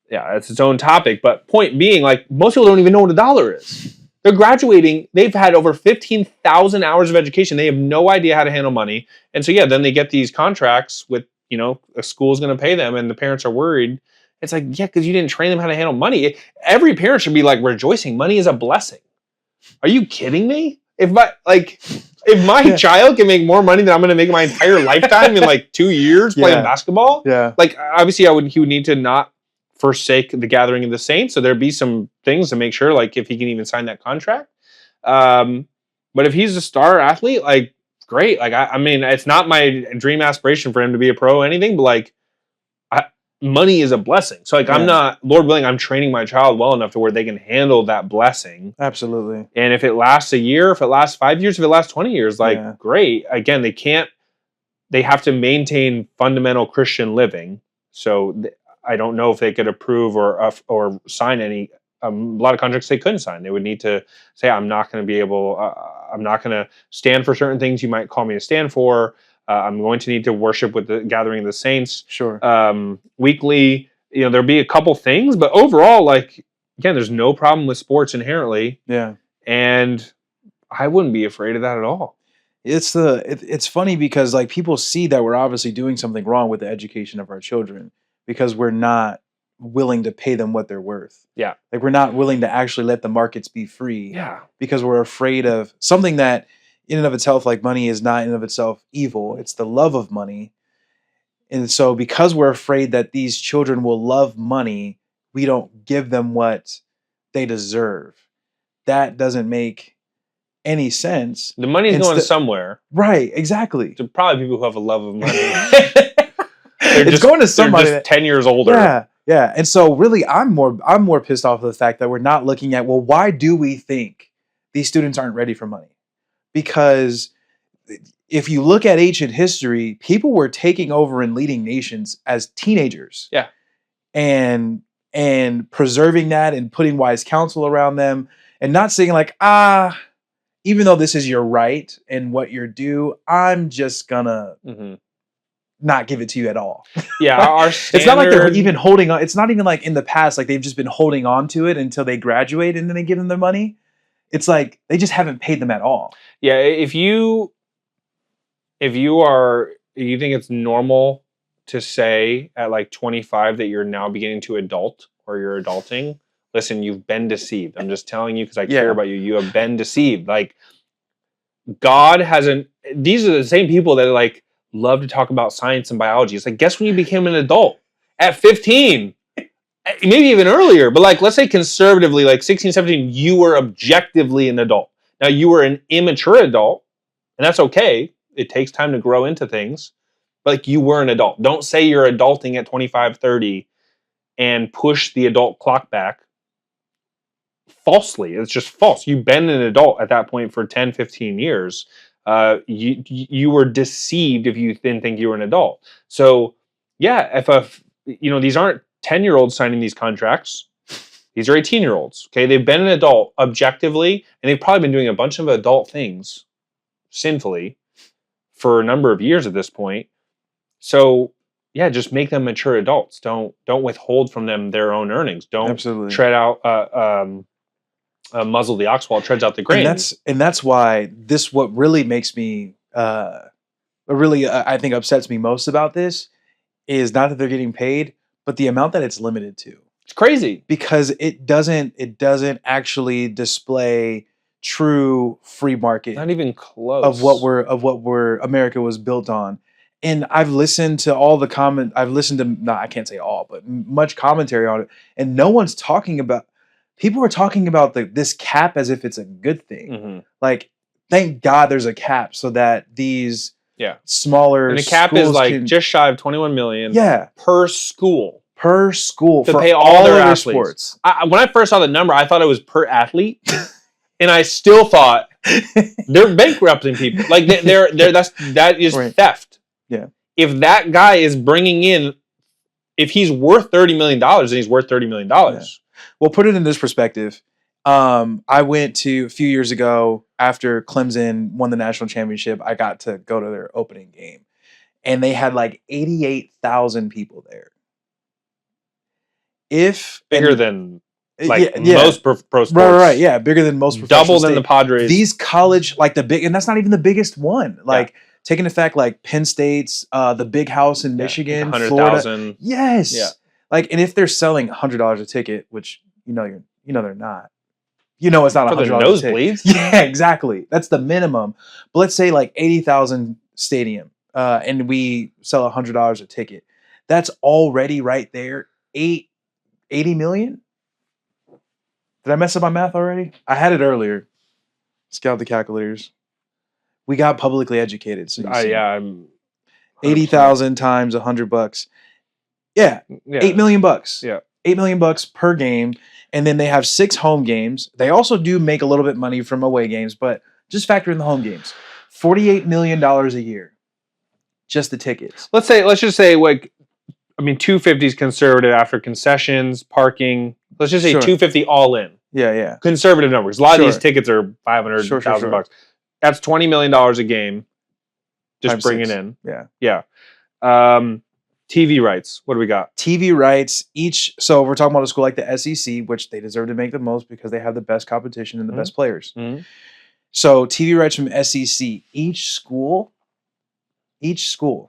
its own topic. But point being, like most people don't even know what a dollar is. They're graduating. They've had over 15,000 hours of education. They have no idea how to handle money. And so, then they get these contracts with, a school's going to pay them and the parents are worried. It's like, because you didn't train them how to handle money. Every parent should be like rejoicing. Money is a blessing. Are you kidding me? If my child can make more money than I'm going to make my entire lifetime in like 2 years playing basketball, like obviously he would need to not forsake the gathering of the saints. So there'd be some things to make sure, like if he can even sign that contract. But if he's a star athlete, like great. Like I mean, it's not my dream aspiration for him to be a pro or anything, but like money is a blessing. So like I'm not, Lord willing, I'm training my child well enough to where they can handle that blessing. Absolutely. And if it lasts a year, if it lasts 5 years, if it lasts 20 years, like great. Again, they have to maintain fundamental Christian living. So I don't know if they could approve or sign any. A lot of contracts they couldn't sign. They would need to say, I'm not going to be able, I'm not going to stand for certain things you might call me to stand for. I'm going to need to worship with the gathering of the saints. Sure. Weekly, there'll be a couple things, but overall, like, again, there's no problem with sports inherently. Yeah. And I wouldn't be afraid of that at all. It's funny because like people see that we're obviously doing something wrong with the education of our children because we're not willing to pay them what they're worth. Yeah. Like we're not willing to actually let the markets be free. Yeah. Because we're afraid of something that in and of itself, like money is not in and of itself evil. It's the love of money. And so because we're afraid that these children will love money, we don't give them what they deserve. That doesn't make any sense. The money's going somewhere. Right, exactly. There's probably people who have a love of money. It's going to somebody they're just 10 years older. Yeah. And so really I'm more pissed off of the fact that we're not looking at, well, why do we think these students aren't ready for money? Because if you look at ancient history, people were taking over and leading nations as teenagers. Yeah. And preserving that and putting wise counsel around them and not saying like, even though this is your right and what you're due, I'm just gonna not give it to you at all. Yeah, our standard... It's not like they're even holding on. It's not even like in the past, like they've just been holding on to it until they graduate and then they give them their money. It's like they just haven't paid them at all. Yeah, if you think it's normal to say at like 25 that you're now beginning to adult or you're adulting, listen, you've been deceived. I'm just telling you because I care about you. You have been deceived. Like God hasn't. These are the same people that like love to talk about science and biology. It's like, guess when you became an adult? At 15. Maybe even earlier. But like, let's say conservatively, like 16, 17, you were objectively an adult. Now you were an immature adult, and that's okay. It takes time to grow into things. But like you were an adult. Don't say you're adulting at 25, 30 and push the adult clock back falsely. It's just false. You've been an adult at that point for 10, 15 years. You were deceived if you didn't think you were an adult. So yeah, these aren't 10-year-olds signing these contracts. These are 18-year-olds. Okay, they've been an adult objectively, and they've probably been doing a bunch of adult things sinfully for a number of years at this point. So yeah, just make them mature adults. Don't withhold from them their own earnings. Don't tread out muzzle the ox while it treads out the grain. And that's why what really makes me really I think upsets me most about this is not that they're getting paid, but the amount that it's limited to. It's crazy because it doesn't actually display true free market. Not even close of what we're America was built on. And I've listened to all the comment. I've listened to I can't say all, but much commentary on it, and no one's talking about. People are talking about this cap as if it's a good thing. Mm-hmm. Like, thank God there's a cap so that these smaller and the cap is like just shy of 21 million. Per school to pay all their athletes. When I first saw the number, I thought it was per athlete, and I still thought they're bankrupting people. Like that is theft. Yeah. If that guy is bringing in, if he's worth $30 million, then he's worth $30 million. Yeah. Well, put it in this perspective. I went to a few years ago after Clemson won the national championship. I got to go to their opening game, and they had like 88,000 people there. Bigger than most pro sports. Right. Yeah. Bigger than most professional. Double than the Padres. These college, like and that's not even the biggest one. Like taking effect, like Penn State's, the big house in Michigan, 100,000. Yes. Yeah. Like, and if they're selling $100 a ticket, which they're not. It's not $100 a ticket. Yeah, exactly. That's the minimum. But let's say like 80,000 stadium, and we sell $100 a ticket. That's already right there. 80 million? Did I mess up my math already? I had it earlier. Scout the calculators. We got publicly educated. So I'm 80,000 times $100. Yeah. $8 million. Yeah. $8 million per game. And then they have 6 home games. They also do make a little bit of money from away games, but just factor in the home games. $48 million a year. Just the tickets. Let's just say like, $250 is conservative after concessions, parking. Let's just say $250 all in. Yeah. Conservative numbers. A lot of these tickets are $500,000. That's $20 million a game. Just bringing in. Yeah. TV rights. What do we got? TV rights. So we're talking about a school like the SEC, which they deserve to make the most because they have the best competition and the best players. Mm-hmm. So TV rights from SEC. Each school.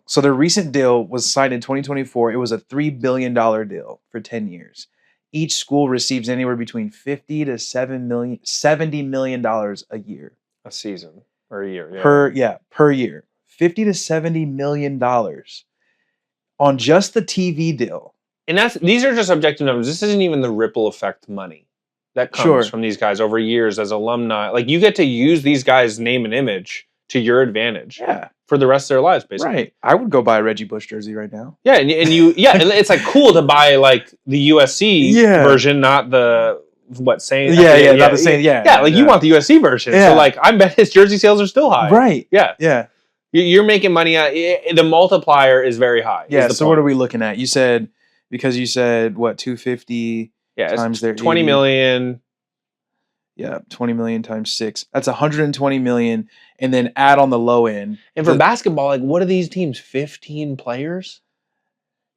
So their recent deal was signed in 2024. It was a $3 billion deal for 10 years. Each school receives anywhere between $50 to $70 million a year. A season or a year. Per year. $50 to $70 million on just the TV deal. And these are just objective numbers. This isn't even the ripple effect money that comes from these guys over years as alumni. Like, you get to use these guys' name and image to your advantage. Yeah. For the rest of their lives, basically. Right. I would go buy a Reggie Bush jersey right now. Yeah, and it's like cool to buy like the USC version, not the not the same. You want the USC version. Yeah. So like, I bet his jersey sales are still high. Right. Yeah. You're making money. The multiplier is very high. Yeah. So what are we looking at? You said what, 250 times their 20 million. Yeah, 20 million times 6. That's 120 million, and then add on the low end. And for basketball, like, what are these teams? 15 players?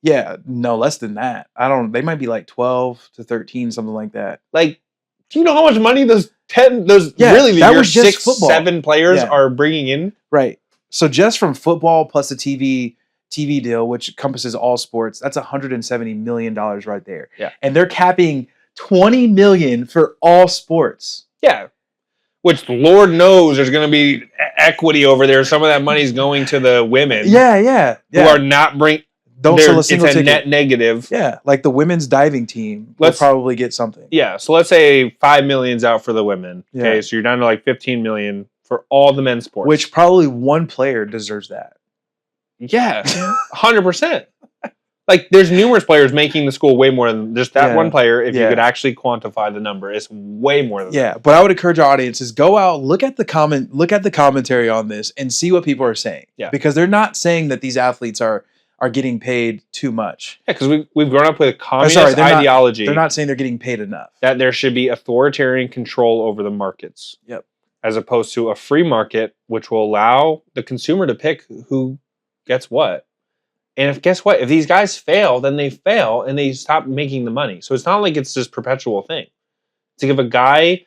Yeah, no, less than that. They might be like 12 to 13, something like that. Like, do you know how much money those 6, 7 players are bringing in? Right. So just from football plus the TV deal, which encompasses all sports, that's $170 million right there. Yeah. And they're capping $20 million for all sports. Yeah. Which Lord knows there's going to be equity over there. Some of that money's going to the women. Yeah. Who are not don't sell a single ticket. It's a net negative. Yeah. Like the women's diving team will probably get something. Yeah. So let's say $5 million's out for the women. Yeah. Okay. So you're down to like $15 million for all the men's sports. Which probably one player deserves that. Yeah. 100%. Like, there's numerous players making the school way more than just that one player. If you could actually quantify the number, it's way more than that. Yeah, but I would encourage our audiences, go out, look at the commentary on this and see what people are saying. Yeah. Because they're not saying that these athletes are getting paid too much. Yeah, because we've grown up with a communist ideology. They're not saying they're getting paid enough. That there should be authoritarian control over the markets. Yep. As opposed to a free market, which will allow the consumer to pick who gets what. And guess what? If these guys fail, then they fail and they stop making the money. So it's not like it's this perpetual thing. It's like if a guy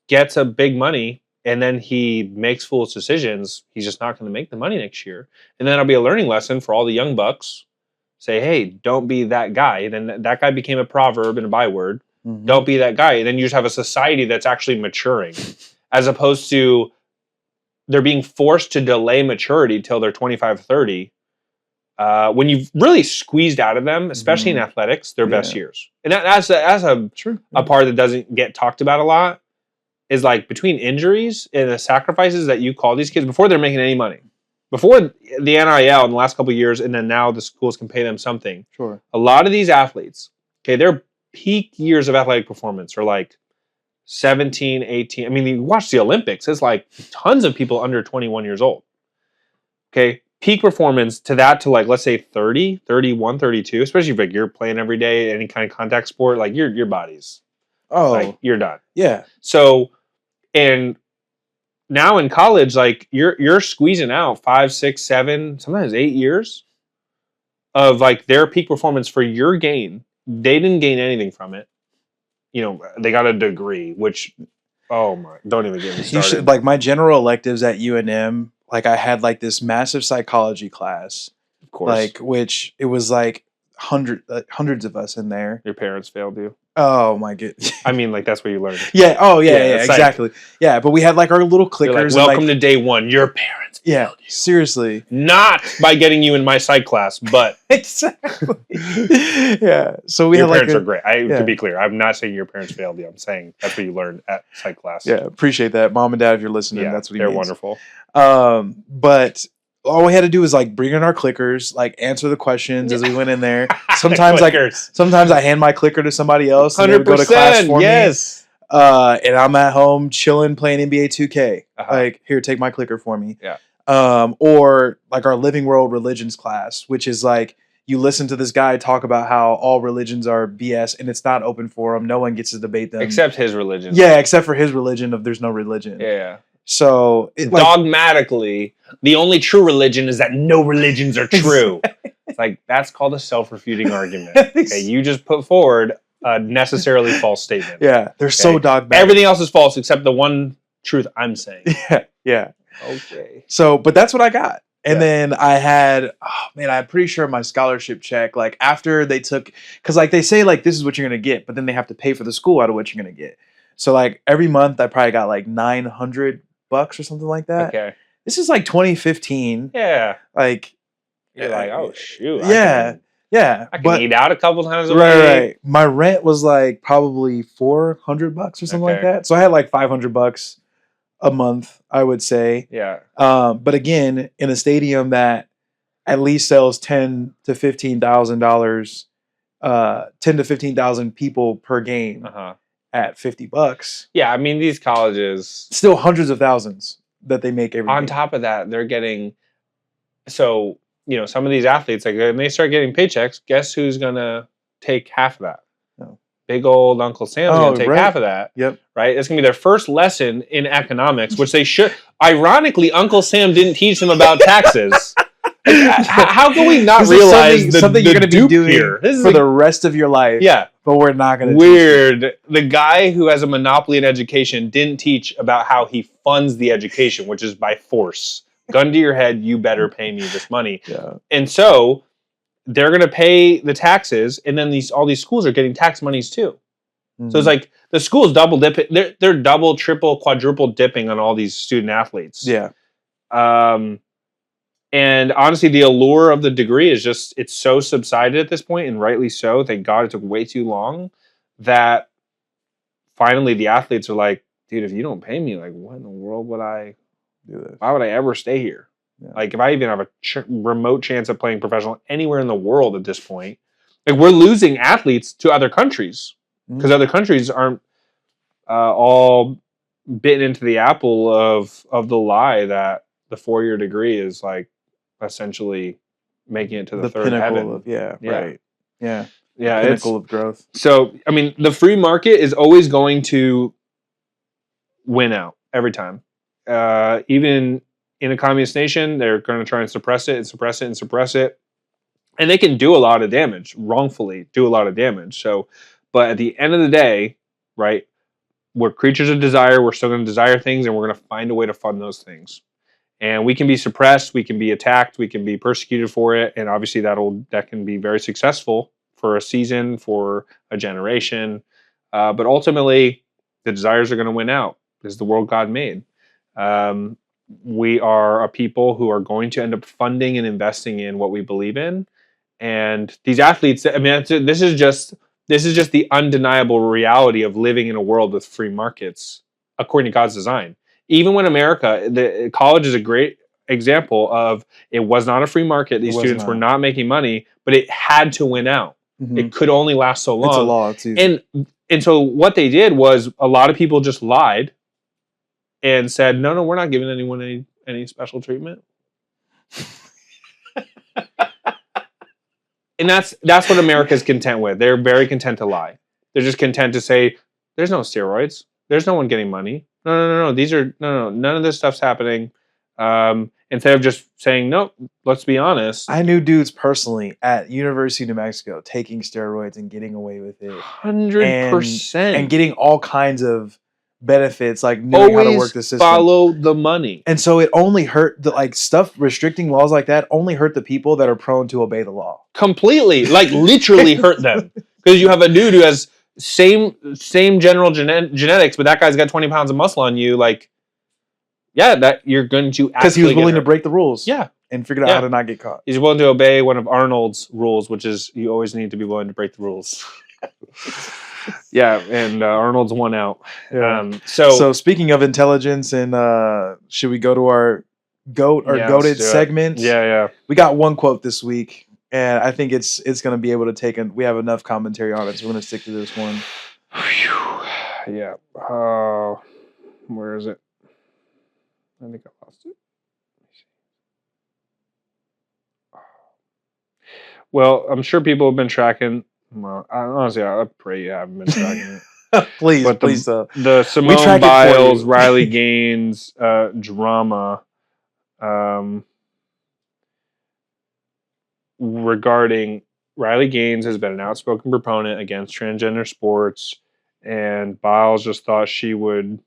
gets a big money, and then he makes foolish decisions, he's just not going to make the money next year. And then it'll be a learning lesson for all the young bucks. Say, hey, don't be that guy. And then that guy became a proverb and a byword. Mm-hmm. Don't be that guy. And then you just have a society that's actually maturing, as opposed to they're being forced to delay maturity till they're 25, 30. When you've really squeezed out of them, especially in athletics, their best years. And that's a part that doesn't get talked about a lot, is like between injuries and the sacrifices that you call these kids before they're making any money. Before the NIL in the last couple of years, and then now the schools can pay them something. Sure. A lot of these athletes, okay, their peak years of athletic performance are like 17, 18. I mean, you watch the Olympics, it's like tons of people under 21 years old. Okay, peak performance to like, let's say 30, 31, 32, especially if like you're playing every day, any kind of contact sport, like your body's, like you're done. Yeah. So, and now in college, like you're squeezing out 5, 6, 7, sometimes 8 years of like their peak performance for your gain. They didn't gain anything from it. You know, they got a degree, which, oh my, don't even get me started. Like my general electives at UNM, like I had like this massive psychology class, of course, like which it was like hundreds of us in there. Your parents failed you. Oh my goodness. I mean, like that's where you learned. Yeah. Oh yeah, exactly. Like, yeah, but we had like our little clickers. Like, welcome to day one. Your parents failed you. Seriously. Not by getting you in my psych class, but exactly. Yeah. So we your had parents are great. To be clear, I'm not saying your parents failed you. I'm saying that's what you learned at psych class. Yeah, appreciate that, Mom and Dad. If you're listening, that's what they're wonderful. But all we had to do was like bring in our clickers, like answer the questions as we went in there. Sometimes sometimes I hand my clicker to somebody else and they would go to class for me. And I'm at home chilling playing NBA 2K. Like, here, take my clicker for me. Yeah. Or like our Living World Religions class, which is like you listen to this guy talk about how all religions are BS and it's not open forum. No one gets to debate them. Except his religion. Yeah, except for his religion of there's no religion. Yeah. So dogmatically, the only true religion is that no religions are true. It's like that's called a self-refuting argument. Okay, you just put forward a necessarily false statement. Yeah, they're so dogmatic. Everything else is false except the one truth I'm saying. Yeah. Okay. So, but that's what I got. And then I had, I'm pretty sure my scholarship check, like after they took, because like they say like this is what you're going to get, but then they have to pay for the school out of what you're going to get. So like every month I probably got like $900 or something like that. Okay. This is like 2015. Yeah. Like. You're like, oh shoot. Yeah. I can eat out a couple times a week. Right. My rent was like probably $400 or something like that. So I had like $500 a month, I would say. Yeah. But again, in a stadium that at least sells $10,000 to $15,000, 10 to 15,000 people per game at $50. Yeah, I mean these colleges still hundreds of thousands that they make every on game. Top of that, they're getting some of these athletes, like when they start getting paychecks, guess who's gonna take half of that? No. Big old Uncle Sam's gonna take half of that. Yep. Right? It's gonna be their first lesson in economics, which they should. Ironically, Uncle Sam didn't teach them about taxes. How can we not realize something you're going to be doing here? For the rest of your life? Yeah. But we're not going to Weird. The guy who has a monopoly in education didn't teach about how he funds the education, which is by force. Gun to your head, you better pay me this money. Yeah. And so they're going to pay the taxes, and then all these schools are getting tax monies too. Mm-hmm. So it's like the schools double dipping. They're double, triple, quadruple dipping on all these student athletes. Yeah. And honestly, the allure of the degree is just, it's so subsided at this point, and rightly so. Thank God it took way too long that finally the athletes are like, dude, if you don't pay me, like, what in the world would I do this? Why would I ever stay here? Yeah. Like, if I even have a remote chance of playing professional anywhere in the world at this point, like, we're losing athletes to other countries because other countries aren't all bitten into the apple of the lie that the 4-year degree is like, essentially making it to the third pinnacle heaven. Right. Yeah. Pinnacle of growth. So, I mean, the free market is always going to win out every time. Even in a communist nation, they're going to try and suppress it and suppress it and suppress it. And they can do a lot of damage, wrongfully do a lot of damage. So, but at the end of the day, right, we're creatures of desire. We're still going to desire things, and we're going to find a way to fund those things. And we can be suppressed, we can be attacked, we can be persecuted for it, and obviously that can be very successful for a season, for a generation. But ultimately, the desires are going to win out. This is the world God made. We are a people who are going to end up funding and investing in what we believe in. And these athletes, I mean, this is just the undeniable reality of living in a world with free markets, according to God's design. Even when America, the college is a great example of it was not a free market. These students were not making money, but it had to win out. Mm-hmm. It could only last so long. It's a law. It's easy. And so what they did was a lot of people just lied and said, no, we're not giving anyone any special treatment. And that's what America's content with. They're very content to lie. They're just content to say, there's no steroids. There's no one getting money. No. None of this stuff's happening. Instead of just saying, no, let's be honest. I knew dudes personally at University of New Mexico taking steroids and getting away with it. 100%. And getting all kinds of benefits, like knowing how to work the system. Follow the money. And so it only hurt stuff, restricting laws like that only hurt the people that are prone to obey the law. Completely. Like literally hurt them. Because you have a dude who has same general genetics, but that guy's got 20 pounds of muscle on you. Like, yeah, that you're going to because he was willing to break the rules. Yeah. And figured out how to not get caught. He's willing to obey one of Arnold's rules, which is you always need to be willing to break the rules. Yeah, and Arnold's one out. Yeah. So speaking of intelligence, and should we go to our goated segment? Yeah. We got one quote this week, and I think it's going to be able to we have enough commentary on it, so we're going to stick to this one. Yeah. Where is it? I think I lost it. Well, I'm sure people have been tracking. Well, honestly, I pray you haven't been tracking it. Please. The Simone Biles, Riley Gaines drama regarding Riley Gaines has been an outspoken proponent against transgender sports, and Biles just thought she would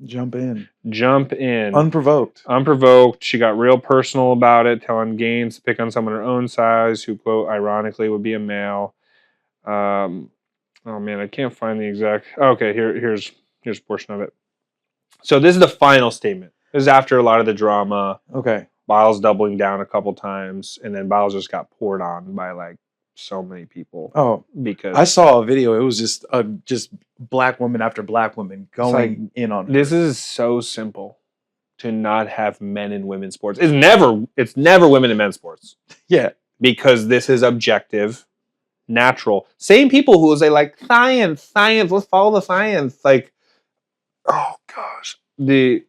jump in. Unprovoked. She got real personal about it, telling Gaines to pick on someone her own size who, quote, ironically would be a male. Oh man, I can't find the exact. Okay, here's a portion of it. So this is the final statement. This is after a lot of the drama. Okay. Biles doubling down a couple times, and then Biles just got poured on by like so many people. Oh, because I saw a video. It was just black woman after black woman going in on her. This is so simple to not have men in women's sports. It's never women in men's sports. Yeah. Because this is objective, natural. Same people who will say like science, let's follow the science. Like, oh gosh. The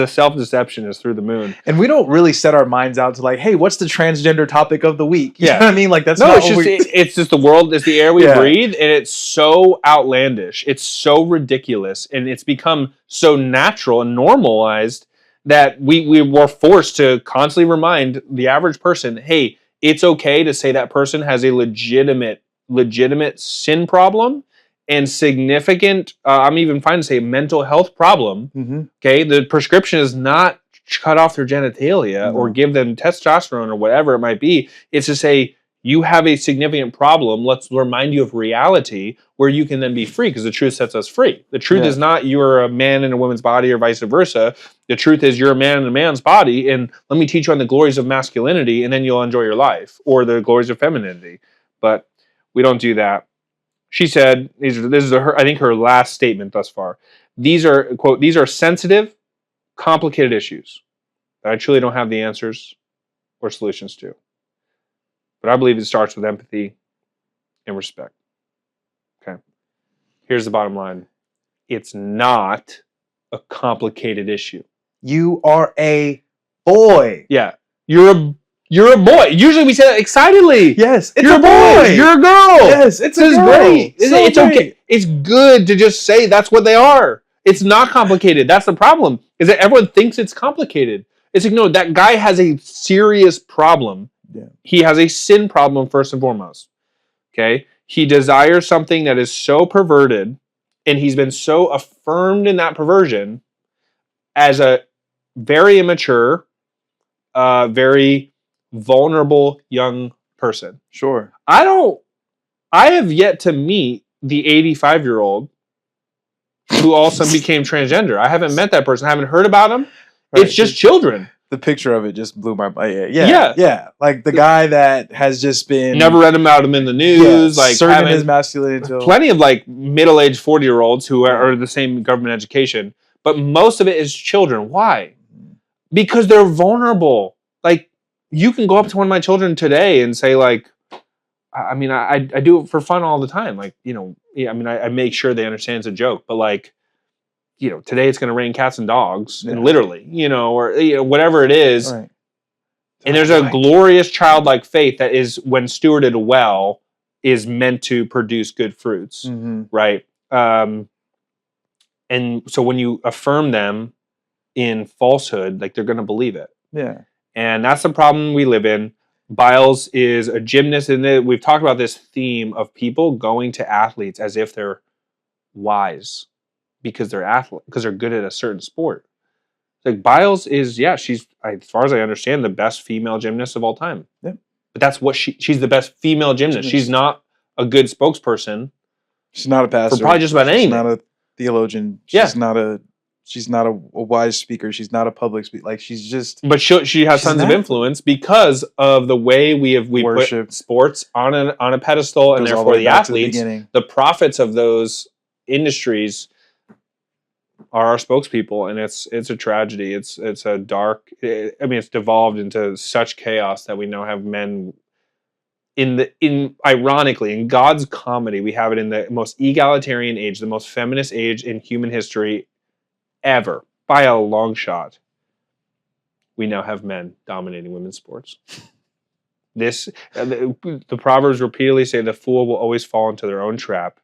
self-deception is through the moon. And we don't really set our minds out to like, hey, what's the transgender topic of the week? You know what I mean? Like it's just the world, it's the air we breathe, and it's so outlandish. It's so ridiculous, and it's become so natural and normalized that we were forced to constantly remind the average person, hey, it's okay to say that person has a legitimate sin problem and significant, I'm even fine to say mental health problem. Mm-hmm. Okay, the prescription is not cut off their genitalia or give them testosterone or whatever it might be. It's to say you have a significant problem. Let's remind you of reality where you can then be free, because the truth sets us free. The truth is not you're a man in a woman's body or vice versa. The truth is you're a man in a man's body, and let me teach you on the glories of masculinity, and then you'll enjoy your life, or the glories of femininity. But we don't do that. She said, this is her last statement thus far. These are, quote, these are sensitive, complicated issues that I truly don't have the answers or solutions to. But I believe it starts with empathy and respect. Okay. Here's the bottom line. It's not a complicated issue. You are a boy. Yeah. You're a boy. Usually we say that excitedly. Yes, you're a boy. You're a girl. Yes, it's great. It's okay. It's good to just say that's what they are. It's not complicated. That's the problem. Is that everyone thinks it's complicated. It's like, no, that guy has a serious problem. Yeah. He has a sin problem first and foremost. Okay? He desires something that is so perverted And he's been so affirmed in that perversion as a very immature, very vulnerable young person. Sure. I have yet to meet the 85-year-old who also became transgender. I haven't met that person. I haven't heard about him. Right. It's just children. The picture of it just blew my mind. Yeah. Like the guy that has just been never read about him in the news. Like serving his masculinity. Plenty of like middle-aged 40-year-olds who are the same government education, but most of it is children. Why? Because they're vulnerable. Like you can go up to one of my children today and say like, I mean, I do it for fun all the time. Like, you know, I mean, I make sure they understand it's a joke, but like, you know, today it's going to rain cats and dogs, and literally, you know, or you know, whatever it is. Right. And there's a glorious childlike faith that is, when stewarded well, is meant to produce good fruits, right? And so when you affirm them in falsehood, like they're going to believe it. Yeah. And that's the problem we live in. Biles is a gymnast, and we've talked about this theme of people going to athletes as if they're wise because they're good at a certain sport. Like Biles is, she's, as far as I understand, the best female gymnast of all time. Yeah. But that's what she's the best female gymnast. She's not a good spokesperson. She's not a pastor. For probably just about anything. She's not a theologian. She's not a wise speaker. She's not a public speaker. Like she's just. But she has tons of influence because of the way we put sports on a pedestal, and therefore the athletes, the prophets of those industries, are our spokespeople, and it's a tragedy. It's a dark. It's devolved into such chaos that we now have men. Ironically, in God's comedy, we have it in the most egalitarian age, the most feminist age in human history ever, by a long shot. We now have men dominating women's sports. The Proverbs repeatedly say the fool will always fall into their own trap,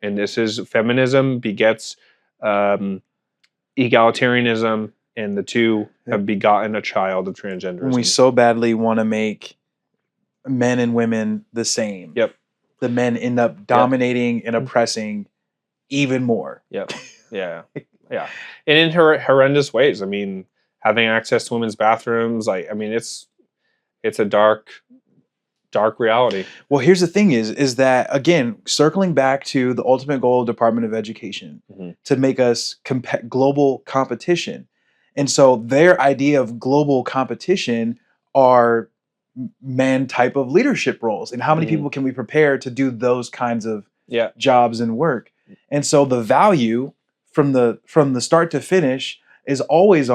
and this is feminism begets egalitarianism, and the two have begotten a child of transgenderism. And we so badly want to make men and women the same. Yep. The men end up dominating and oppressing even more. Yep. Yeah. Yeah. And in horrendous ways. I mean, having access to women's bathrooms, it's a dark reality. Well, here's the thing is that, again, circling back to the ultimate goal of Department of Education, to make us global competition. And so their idea of global competition are man type of leadership roles. And how many people can we prepare to do those kinds of jobs and work? And so the value from the start to finish is always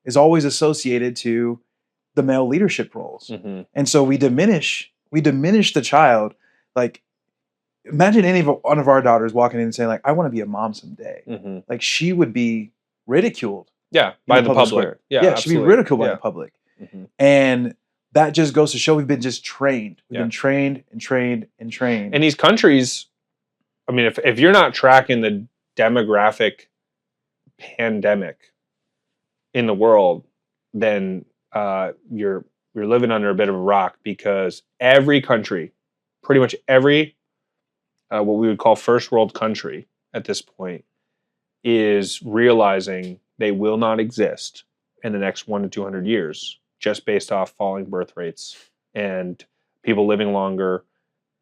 associated to the male leadership roles. And so we diminish the child. Like, imagine one of our daughters walking in and saying, like, I want to be a mom someday. Like, she would be ridiculed. Yeah, by the public. Yeah, she'd be ridiculed by the public. And that just goes to show we've been just trained. We've been trained and trained and trained. And these countries, I mean, if you're not tracking the demographic pandemic in the world, then you're living under a bit of a rock, because every country, pretty much every what we would call first world country at this point, is realizing they will not exist in the next 100 to 200 years, just based off falling birth rates and people living longer,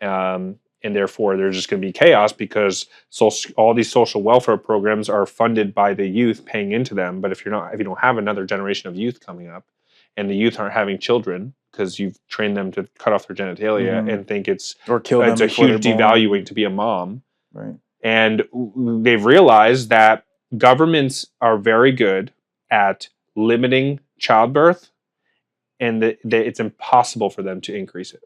and therefore there's just going to be chaos, because all these social welfare programs are funded by the youth paying into them. But if you don't have another generation of youth coming up, and the youth aren't having children because you've trained them to cut off their genitalia and think it's a huge devaluing to be a mom, right? And they've realized that governments are very good at limiting childbirth, and that it's impossible for them to increase it.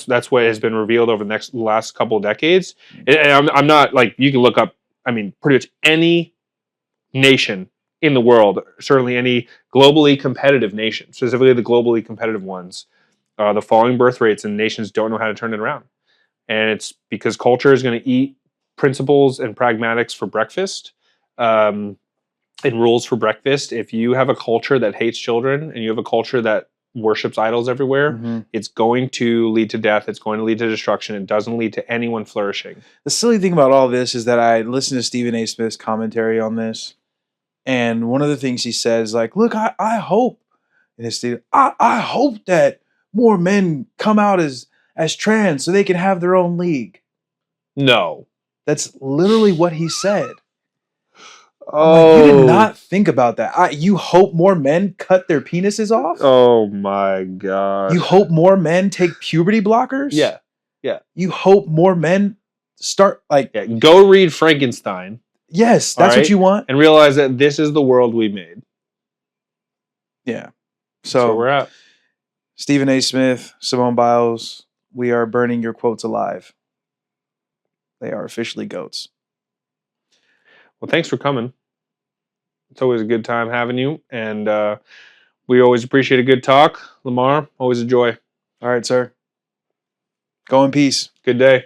That's what has been revealed over the last couple of decades. And I'm not, like, you can look up, I mean, pretty much any nation in the world, certainly any globally competitive nation, specifically the globally competitive ones, the falling birth rates, and nations don't know how to turn it around. And it's because culture is going to eat principles and pragmatics for breakfast, and rules for breakfast. If you have a culture that hates children, and you have a culture that worships idols everywhere, it's going to lead to death. It's going to lead to destruction. It doesn't lead to anyone flourishing. The silly thing about all this is that I listened to Stephen A. Smith's commentary on this, and one of the things he says, like, look, I hope, and I hope that more men come out as trans so they can have their own league. No. That's literally what he said. Oh, like, you did not think about that. You hope more men cut their penises off? Oh my God. You hope more men take puberty blockers? Yeah. Yeah. You hope more men start like... Yeah. Go read Frankenstein. Yes, that's what you want. And realize that this is the world we made. Yeah. So that's where we're at. Stephen A. Smith, Simone Biles, we are burning your quotes alive. They are officially goats. Well, thanks for coming. It's always a good time having you, and we always appreciate a good talk. Lamar, always a joy. All right, sir. Go in peace. Good day.